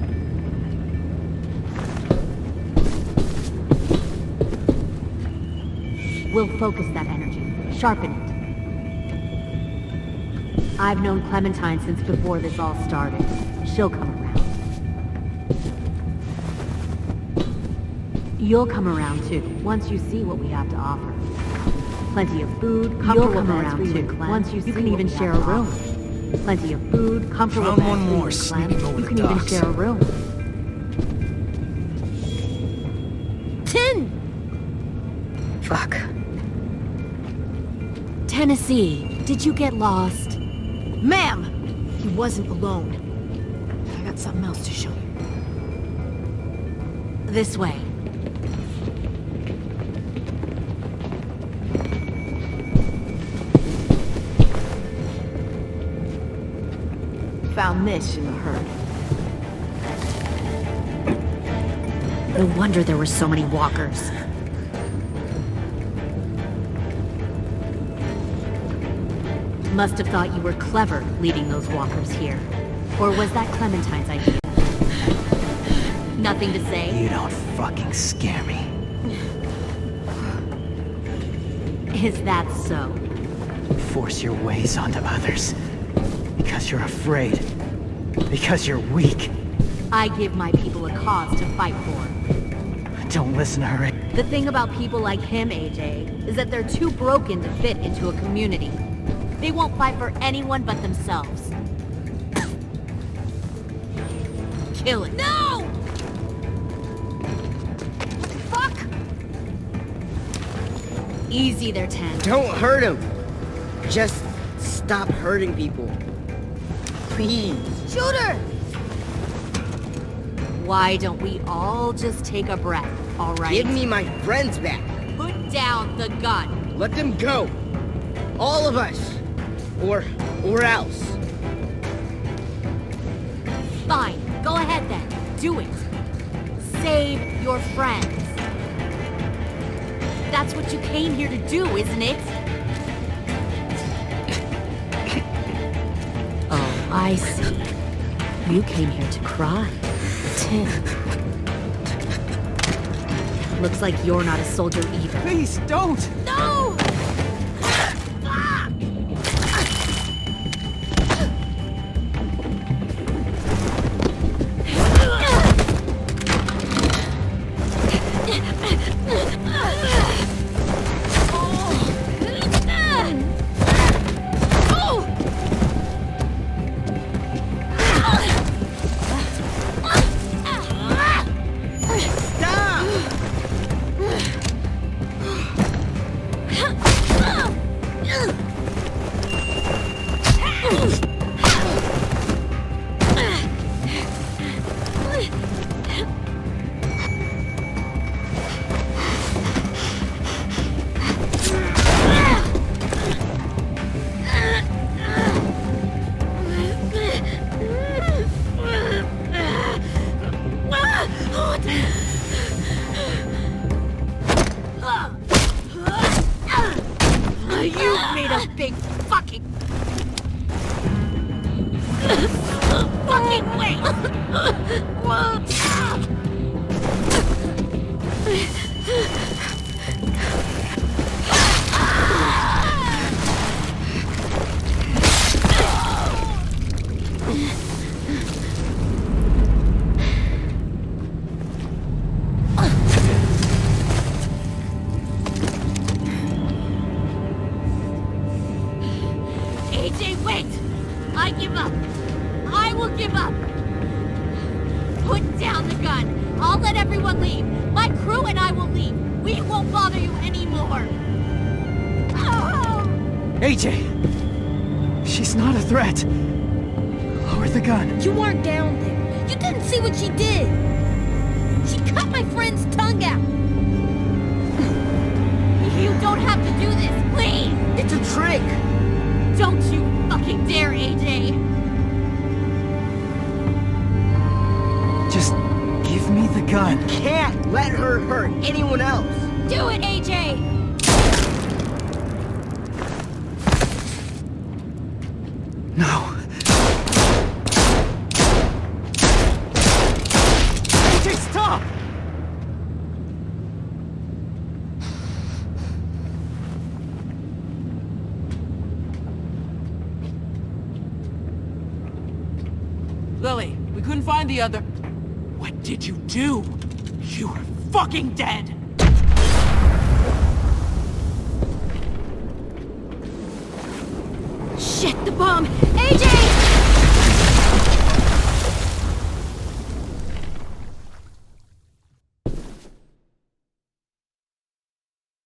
We'll focus that energy. Sharpen it. I've known Clementine since before this all started. She'll come around. You'll come around too, once you see what we have to offer. Plenty of food, comfortable
You'll come
beds
around
for you
too,
and Clem.
once you
can
see
even
what we
share
have
a
to
room.
offer.
Plenty of food, comfortable
Found
beds
one
for you
more
and
sneaking
Clem.
over
You
the
can even
docks.
share a room.
Tenn! Fuck.
Tennessee, did you get lost?
Ma'am! He wasn't alone. I got something else to show you.
This way.
Found this in the herd.
No wonder there were so many walkers. Must have thought you were clever leading those walkers here. Or was that Clementine's idea? Nothing to say?
You don't fucking scare me.
Is that so?
Force your ways onto others. Because you're afraid. Because you're weak.
I give my people a cause to fight for.
Don't listen to her.
The thing about people like him, AJ, is that they're too broken to fit into a community. They won't fight for anyone but themselves. Kill it.
No! Fuck!
Easy there, Tenn.
Don't hurt him. Just stop hurting people. Please.
Shoot her!
Why don't we all just take a breath, all right?
Give me my friends back.
Put down the gun.
Let them go. All of us. Or else.
Fine, go ahead then. Do it. Save your friends. That's what you came here to do, isn't it? Oh, I see. You came here to cry. Tenn. Looks like you're not a soldier either.
Please, don't!
No!
fucking wait! AJ, wait! I give up. I will give up. Put down the gun. I'll let everyone leave. My crew and I will leave. We won't bother you anymore.
AJ! She's not a threat. Lower the gun.
You weren't down there. You didn't see what she did. She cut my friend's tongue out.
You don't have to do this, please!
It's a trick!
Don't you fucking dare, AJ!
Just give me the gun.
Can't let her hurt anyone else!
Do it, AJ!
No. AJ, stop!
Lily, we couldn't find the other. What did you do? You were fucking dead!
Shit, the bomb! AJ!